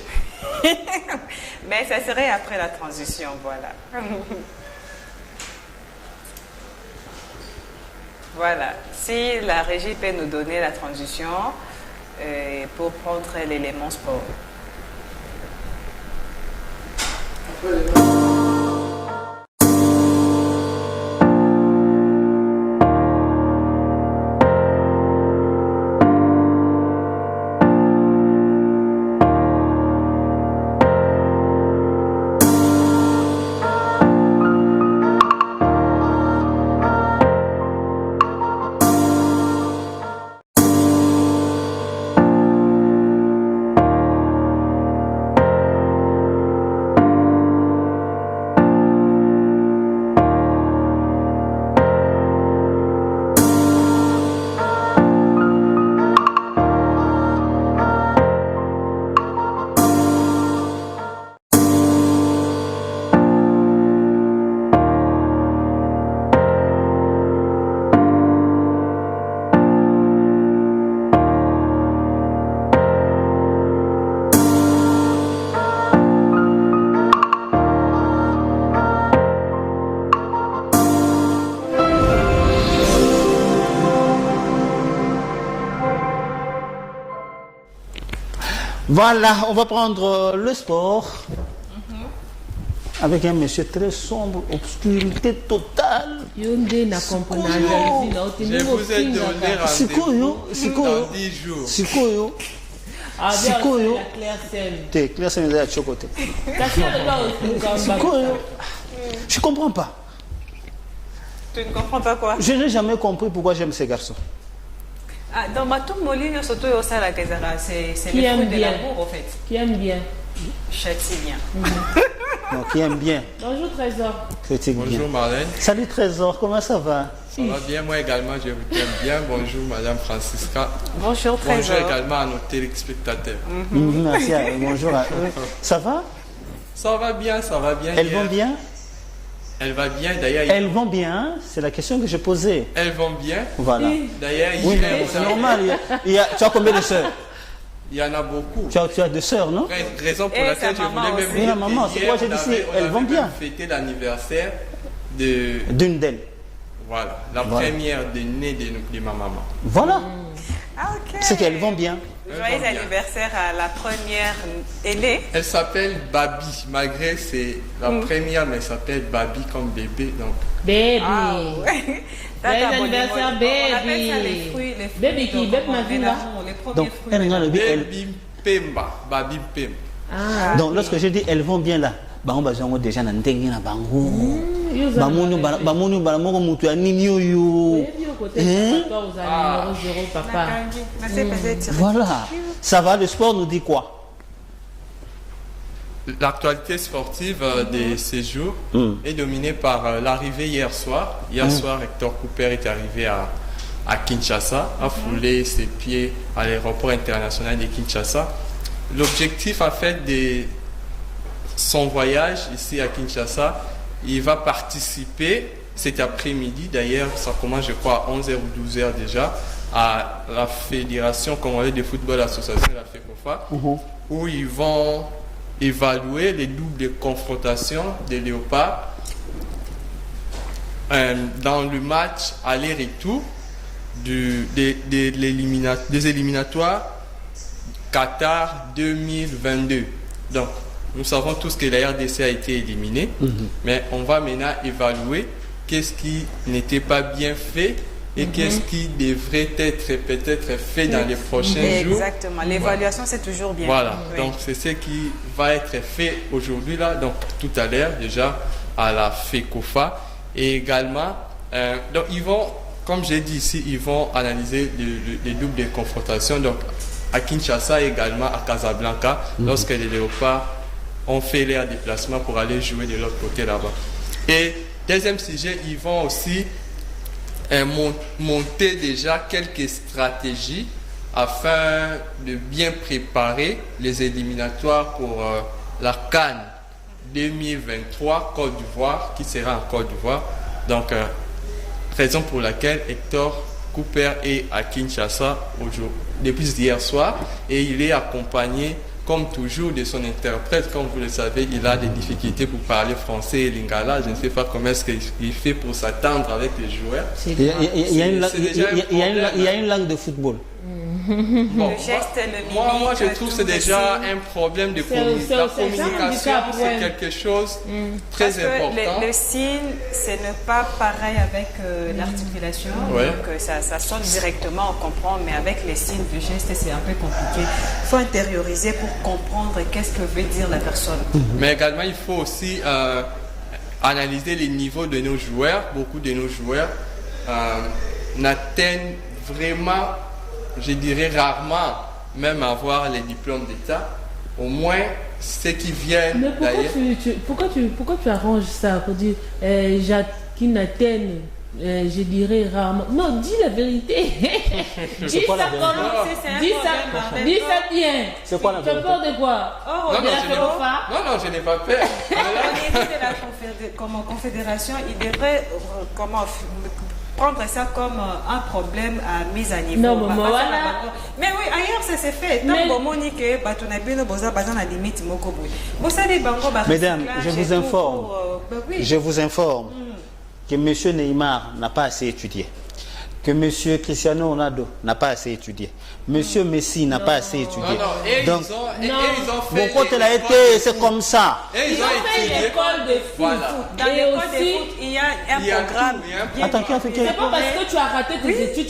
Mais ça serait après la transition, voilà. Voilà. Si la régie peut nous donner la transition pour prendre l'élément sport. Voilà, on va prendre le sport avec un monsieur très sombre, obscurité totale. Je vous ai donné Sikoyo, dans 10 jours. Sikoyo, Sikoyo. T'es clair, c'est à Chocoté. Sikoyo. Je comprends pas. Tu ne comprends pas quoi? Je n'ai jamais compris pourquoi j'aime ces garçons. Ah, dans ma tombe, Molino, surtout au Sala Kazara, c'est Qui le aime fruit de bien. l'amour, au fait. Qui aime bien. Châtie bien. Donc, qui aime bien, Bonjour Trésor. critique bien. Bonjour Marlène, Salut Trésor, comment ça va? ça va bien? Moi également, je vous aime bien. Bonjour Madame Francisca. Bonjour, Bonjour Trésor. également à nos téléspectateurs. Merci, bonjour à eux. Ça va? Ça va bien, ça va bien. Elles Hier, vont bien? Elles vont bien, d'ailleurs. Elles vont bien, c'est la question que je posais. Elles vont bien. Voilà. D'ailleurs, Oui, hier, mais c'est normal. Tu as combien de sœurs? il y en a beaucoup. Tu as deux sœurs, non? Raison pour Et laquelle sa je maman voulais même aussi. Oui, la maman, c'est hier, quoi, j'ai on dit, avait- elles on vont avait bien. même fêté l'anniversaire de D'une d'elles. voilà, la Voilà. première de née de ma maman. Voilà. Ah, ok. C'est qu'elles vont bien. Joyeux anniversaire à la première aînée. Elle s'appelle Babi, malgré c'est la première, mais elle s'appelle Babi comme bébé. Donc, Baby. Ah, ouais. Joyeux Tata anniversaire, Bonimo, on appelle ça baby. les fruits. Baby qui, donc, baby on ma met vie, là. l'amour, les premiers Donc, fruits. elle regarde le but, elle- Baby Pemba, Babi Pemba. Ah. Donc, lorsque je dis elles vont bien là, bango bazango déjà na ndenge na bango. Bamonu balamoko mutu ya nini oyo. Hein? Toi, vous avez numéro 0, papa. Nakangi. Merci, peut-être. Voilà. Ça va, le sport nous dit quoi? L'actualité sportive de ces jours est dominée par l'arrivée hier soir. Hier soir, Hector Cooper est arrivé à Kinshasa, a foulé ses pieds à l'aéroport international de Kinshasa. L'objectif en fait de son voyage ici à Kinshasa, il va participer cet après-midi, d'ailleurs ça commence je crois à 11h ou 12h déjà, à la Fédération congolaise de football association, la FECOFA, où ils vont évaluer les doubles confrontations des Léopards dans le match aller-retour des éliminatoires Qatar 2022. Donc, nous savons tous que la RDC a été éliminée, mais on va maintenant évaluer qu'est-ce qui n'était pas bien fait et qu'est-ce qui devrait être peut-être fait dans les prochains jours. Exactement, l'évaluation c'est toujours bien. Voilà, Oui. donc c'est ce qui va être fait aujourd'hui là, donc tout à l'heure déjà à la FECOFA. Et également, donc ils vont, comme j'ai dit ici, ils vont analyser les doubles confrontations, donc à Kinshasa et également à Casablanca, lorsque les Léopards ont fait leur déplacement pour aller jouer de l'autre côté là-bas. Et deuxième sujet, ils vont aussi monter déjà quelques stratégies afin de bien préparer les éliminatoires pour la CAN 2023 Côte d'Ivoire, qui sera en Côte d'Ivoire. Donc, raison pour laquelle Hector Cooper est à Kinshasa depuis hier soir, et il est accompagné comme toujours de son interprète. Comme vous le savez, il a des difficultés pour parler français et lingala. Je ne sais pas comment est-ce qu'il fait pour s'attendre avec les joueurs. Il y a une langue de football. Bon, Le geste, le mimique, moi, je trouve que c'est tout déjà le signe. un problème de C'est la un communication. handicap, C'est ouais. quelque chose très Parce que important. le signe, ce n'est pas pareil avec l'articulation. Ouais. Donc ça sonne directement, on comprend, mais avec les signes du geste, c'est un peu compliqué. Il faut intérioriser pour comprendre qu'est-ce que veut dire la personne. Mais également, il faut aussi analyser les niveaux de nos joueurs. Beaucoup de nos joueurs n'atteignent vraiment, je dirais rarement, même avoir les diplômes d'État. Au moins, ceux qui viennent Mais d'ailleurs. pourquoi tu arranges ça pour dire Jacqueline Athènes, je dirais rarement. Non, dis la vérité. Dis quoi ça la vérité? comment dis ça bien. C'est quoi la Tu as vérité? peur de quoi? Or, Non, au non, niveau- je n'ai pas peur. au niveau de la confédération, il devrait prendre ça comme un problème à mise à niveau. Non, mais Pas voilà. ça, la bango. Mais oui, ailleurs ça s'est fait. Mais- Tant que Monique, Batonabino, Boza, Bazan, la limite, Mokoboui. Vous savez, Bango, Mesdames, je vous informe. Oui. Je vous informe que M. Neymar n'a pas assez étudié, que M. Cristiano Ronaldo n'a pas assez étudié, M. Messi n'a pas assez étudié. Non, non, et Donc, ils ont fait. bon, quand elle a été, c'est comme ça. Et ils ont fait étudié. l'école de foot. Voilà. Dans Et l'école aussi- de foot, il y a Il y a un programme. tout, il y a un bien Attends, qui a fait défini. C'est pas parce que tu as raté tes études,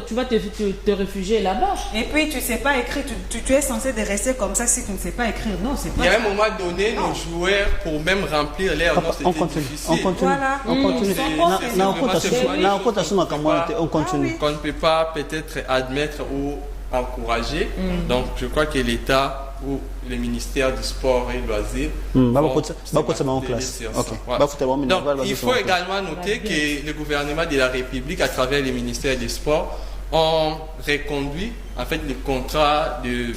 tu vas te réfugier là-bas. Et puis, tu ne sais pas écrire, tu es censé de rester comme ça si tu ne sais pas écrire. Non, c'est Il pas y a un ça. moment donné, nos joueurs, pour même remplir l'air, non, On c'était continue, difficile. on continue, Voilà. on continue. C'est Na- vraiment na- okota c'est suma- vraiment na- des okota choses suma qu'on kamwana peut te, on pas- continue. qu'on ne peut pas peut-être admettre ou encourager. Donc, je crois que l'État ou le ministère du Sport et loisirs vont se en marteler classe. sur Ok. ça. Voilà. Donc, Donc, il faut également noter que le gouvernement de la République, à travers le ministère des Sports, ont reconduit en fait le contrat de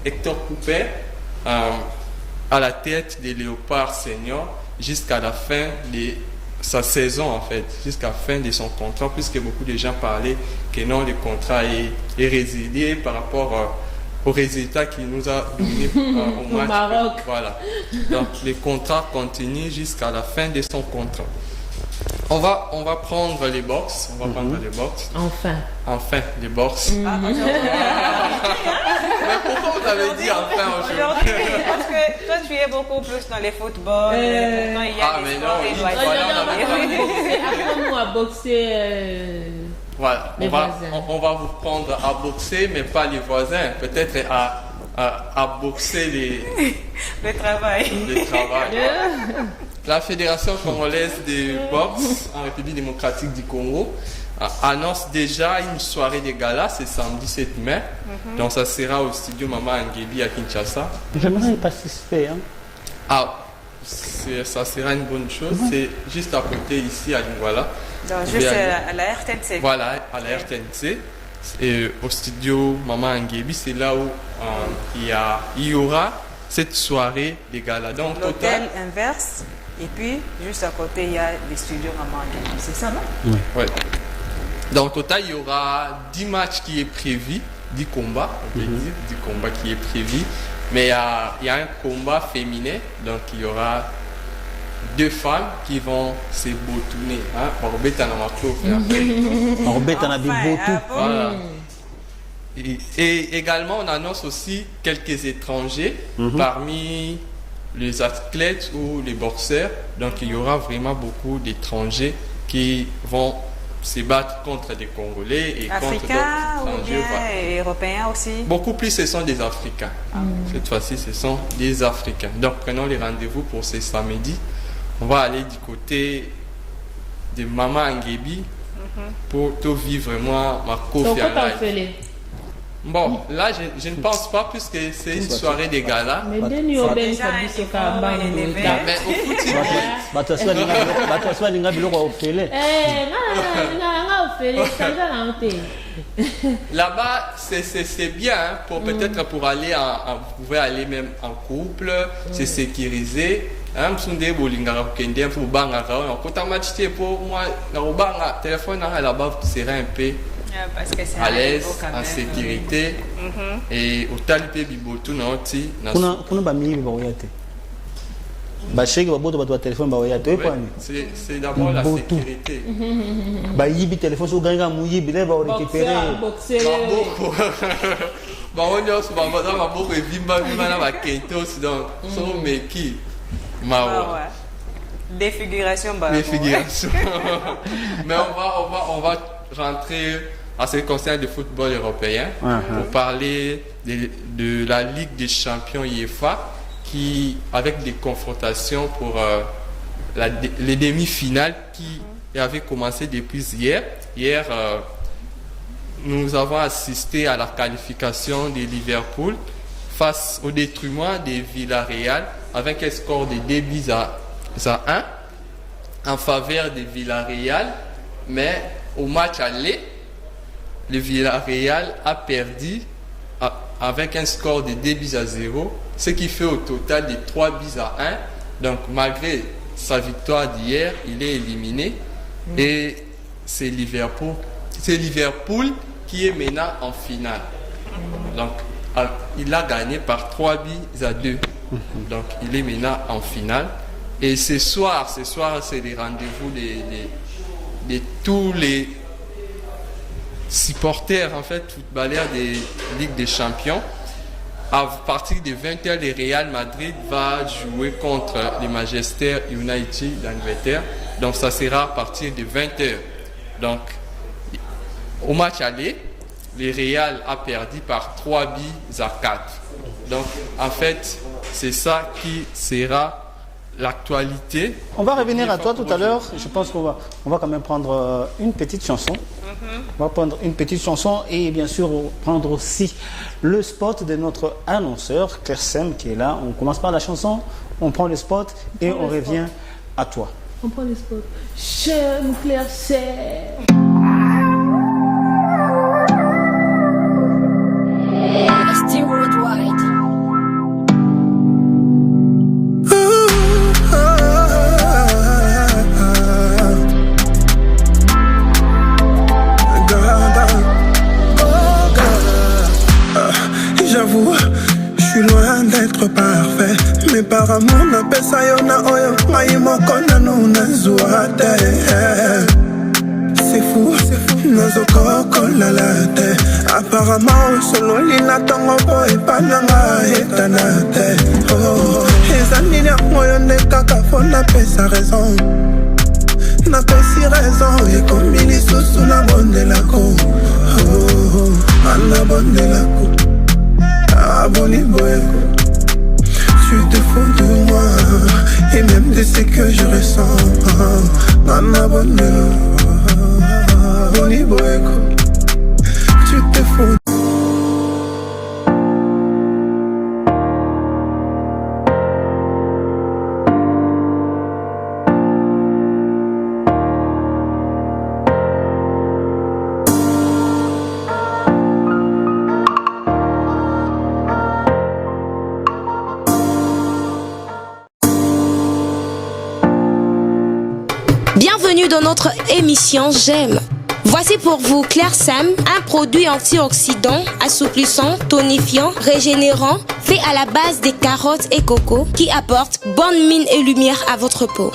Hector Cooper à la tête des Léopards seniors jusqu'à la fin de sa saison, en fait, jusqu'à la fin de son contrat, puisque beaucoup de gens parlaient que non, le contrat est résilié par rapport au résultat qu'il nous a donné au match. Maroc. Voilà. Donc, le contrat continue jusqu'à la fin de son contrat. On va prendre les box. On va prendre les box. Enfin. Les box. Mais pourquoi vous avez dit enfin aujourd'hui? Aujourd'hui, parce que toi, tu es beaucoup plus dans les footballs. Pourtant, il y a des sports oui, éloignés. voilà, Apprends-nous à boxer. Voilà, Les voisins. on va vous prendre à boxer, mais pas les voisins. Peut-être à boxer Le travail. les travail. La Fédération congolaise de boxe en République démocratique du Congo annonce déjà une soirée de gala, c'est samedi 7 mai. Donc ça sera au studio Maman Angebi à Kinshasa. J'aimerais y participer. Hein. Ah, ça sera une bonne chose. C'est juste à côté ici à Lingwala. Donc, Vous juste pouvez aller- à la RTNC. Voilà, à la RTNC. Et au studio Maman Angebi, c'est là où il y aura cette soirée des galas. Donc, au total, L'hôtel inverse. Et puis, juste à côté, il y a les studios Maman Angebi. C'est ça, non? ouais. Donc, au total, il y aura 10 matchs qui est prévu, 10 combats, on peut dire, 10 combats qui est prévu. Mais il y a un combat féminin, donc il y aura 2 femmes qui vont se boutonner. Hein? Voilà. Et également, on annonce aussi quelques étrangers parmi les athlètes ou les boxeurs. Donc, il y aura vraiment beaucoup d'étrangers qui vont se battre contre des Congolais et contre Africains d'autres ou étrangers. bien Voilà. européens aussi? Beaucoup plus, ce sont des Africains. Cette fois-ci, ce sont des Africains. Donc, prenons les rendez-vous pour ce samedi. On va aller du côté de Maman Angebi pour tout vivre vraiment ma Donc, Kofi en quand live. on fait les. Bon, là, je ne pense pas puisque c'est une soirée des galas. Mais Denis Oben, Déjà, ça il dit ce faut qu'à élever. Mais au foot, il bato alinga biloko opele. Eh, non, on fait les. Ça va la là-bas, c'est bien hein, pour peut-être pour aller vous pouvez aller même en couple, c'est sécurisé. Hein, msunde bolingara kende pour banga on kota match pour moi na banga téléphone là-bas tu seras un peu Parce que c'est à un l'aise, niveau quand en même. sécurité et au talipé bibotu na oti na Kuna bamiyibi baoya te. Basheki baboto bato ba téléphone baoya te. Kwani? c'est d'abord la Bibotu. sécurité. Bayibi téléphone so ganga muyibi le ba récupérer. Boxer. Maboko bango nyonso baza maboko evimba na bakente aussi donc so meki Ah mawa ouais. Défiguration, bah. défiguration. Mais on va rentrer à ce qui concerne le football européen pour parler de la Ligue des champions UEFA qui avec des confrontations pour les demi-finales qui avaient commencé depuis hier. Hier, nous avons assisté à la qualification de Liverpool face au détriment de Villarreal avec un score de 2 buts à 1 en faveur de Villarreal, mais au match aller, le Villarreal a perdu avec un score de 2 buts à 0, ce qui fait au total de 3 buts à 1. Donc malgré sa victoire d'hier, il est éliminé et c'est Liverpool qui est maintenant en finale. Donc il a gagné par 3 buts à 2. Donc il est maintenant en finale. Et ce soir c'est les rendez-vous de tous les supporters en fait footballeurs des Ligues des Champions. À partir de 20h, le Real Madrid va jouer contre le Manchester United d'Angleterre. Donc ça sera à partir de 20h. Donc au match aller, le Real a perdu par 3 buts à 4. Donc en fait, c'est ça qui sera l'actualité. On va revenir à toi tout à l'heure. Je pense qu'on va quand même prendre une petite chanson. On va prendre une petite chanson et bien sûr prendre aussi le spot de notre annonceur Kersem qui est là. On commence par la chanson, on prend le spot et on revient à toi. On prend les spots. J'aime Claire, c'est. Still worldwide. J'avoue, je suis loin d'être parfait. Mais par amour, na pesa yo na oyo ngai moko nanu nazwa te. C'est fou, nazokokolala te. Apparemment, osololi na ntongo po epananga etana te. Eza nini yango yo nde kaka fo napesa raison. Napesi raison ekomi lisusu nabondelako. Nabondelako. Aboni boyeko. Tu te fous de moi et même de ce que je ressens. Nabondelako. Aboni boyeko. Tu te fous. bienvenue dans notre émission J'aime. Voici pour vous Clair Sem, un produit antioxydant, assouplissant, tonifiant, régénérant, fait à la base des carottes et coco, qui apporte bonne mine et lumière à votre peau.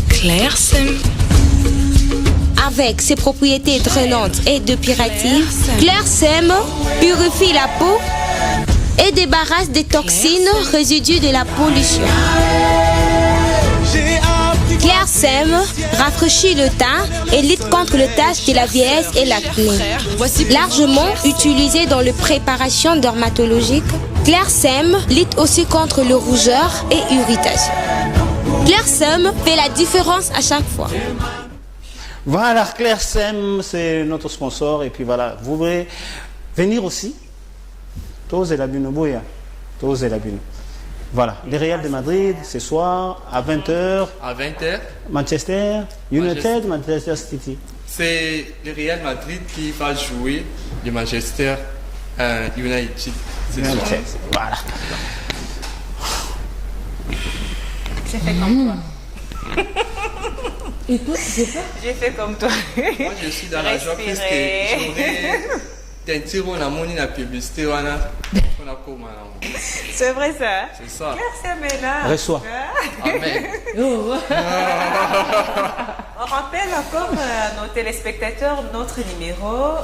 Clair Sem. Avec ses propriétés drainantes et depuratives, Clair Sem purifie la peau et débarrasse des toxines résidus de la pollution. Clair Sem rafraîchit le teint et lutte contre les taches de la vieillesse et l'acné. Largement utilisé dans les préparations dermatologiques, Clair Sem lutte aussi contre le rougeur et irritation. Clair Sem fait la différence à chaque fois. Voilà, Clair Sem, c'est notre sponsor. Et puis voilà, vous voulez venir aussi? Tous et la bune, Bouya. Tous et la bune. Voilà, le Real de Madrid, ce soir, à 20h. À 20h. Manchester United, Manchester City. C'est le Real Madrid qui va jouer le Manchester United. United. Voilà. J'ai fait comme toi. Et toi, tu sais pas? J'ai fait comme toi. Moi, je suis dans la joie parce que j'aurais teinture on a mon la publicité on a comment. C'est vrai ça. C'est ça. Clair Sem est là. Reçois. Amen. Oh. On rappelle encore à nos téléspectateurs notre numéro,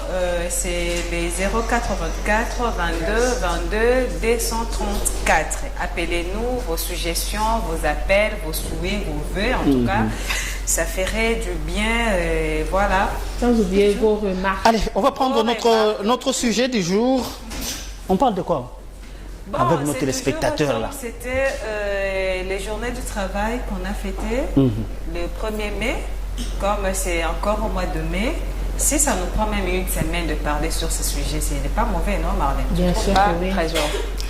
c'est les 0424 22 22 234. Appelez-nous vos suggestions, vos appels, vos souhaits, vos vœux en tout cas. Ça ferait du bien, voilà. Sans oublier vos remarques. Allez, on va prendre notre sujet du jour. On parle de quoi? Bon, avec nos téléspectateurs là. C'était les journées du travail qu'on a fêtées le 1er mai. Comme c'est encore au mois de mai, si ça nous prend même une semaine de parler sur ce sujet, ce n'est pas mauvais, non, Marlène? Bien sûr que oui. Trésor.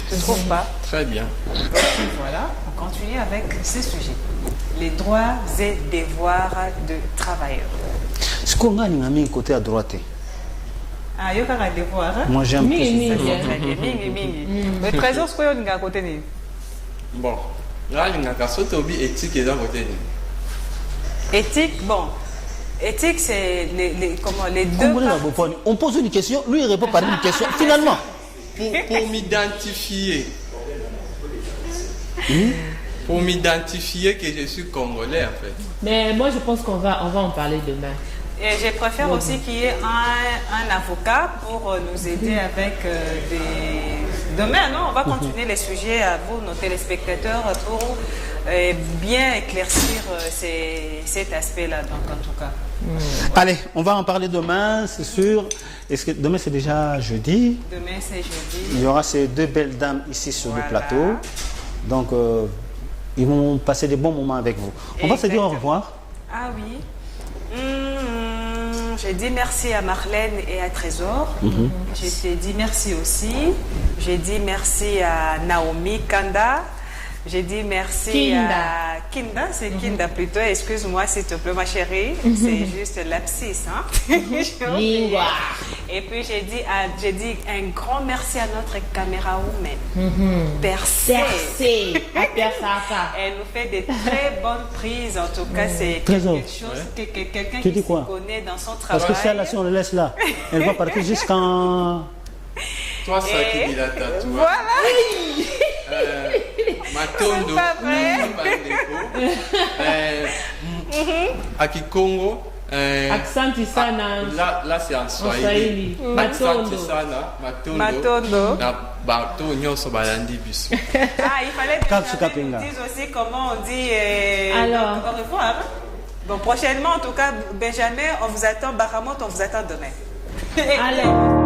Tu ne trouves pas? Très bien. Donc voilà, on continue avec ce sujet. Les droits et devoirs de travailleurs. Ce qu'on a mis côté à droite. Ah, il y a un devoir. Moi j'aime plus. Le trésor, c'est quoi à côté? Bon, là, il y a un éthique et d'un côté. Éthique, bon. Éthique, c'est les deux. On pose une question, lui il répond par une question. Finalement, pour m'identifier. Pour m'identifier que je suis congolais en fait. Mais moi je pense qu'on va en parler demain. Et je préfère aussi qu'il y ait un avocat pour nous aider avec des... Demain, non, on va continuer les sujets à vous, nos téléspectateurs, pour bien éclaircir cet aspect-là, donc en tout cas. Allez, on va en parler demain, c'est sûr. Est-ce que demain c'est déjà jeudi? Demain c'est jeudi. Il y aura ces deux belles dames ici sur le plateau. Donc, ils vont passer des bons moments avec vous. On va se dire au revoir. Ah oui. J'ai dit merci à Marlène et à Trésor. Je t'ai dit merci aussi. J'ai dit merci à Naomi Kanda. J'ai dit merci à Kinda, c'est Kinda plutôt. Excuse-moi s'il te plaît ma chérie. C'est juste lapsus. Hein? Et puis j'ai dit un grand merci à notre caméra woman. Percée. Elle nous fait des très bonnes prises. En tout cas, c'est quelque chose que quelqu'un qui s'y connaît dans son travail. Parce que celle-là, si on le laisse là, elle va partir jusqu'en... Toi, ça qui dit la tatou. Voilà. Matondo, à Kikongo. Accent sana. Là c'est en Swahili. Accent sana. Matondo. Na bato nyonso balandi biso. Ah, il fallait que nous dise aussi comment on dit alors au revoir. Bon, prochainement en tout cas, Benjamin, on vous attend, Baramont, on vous attend demain. Allez.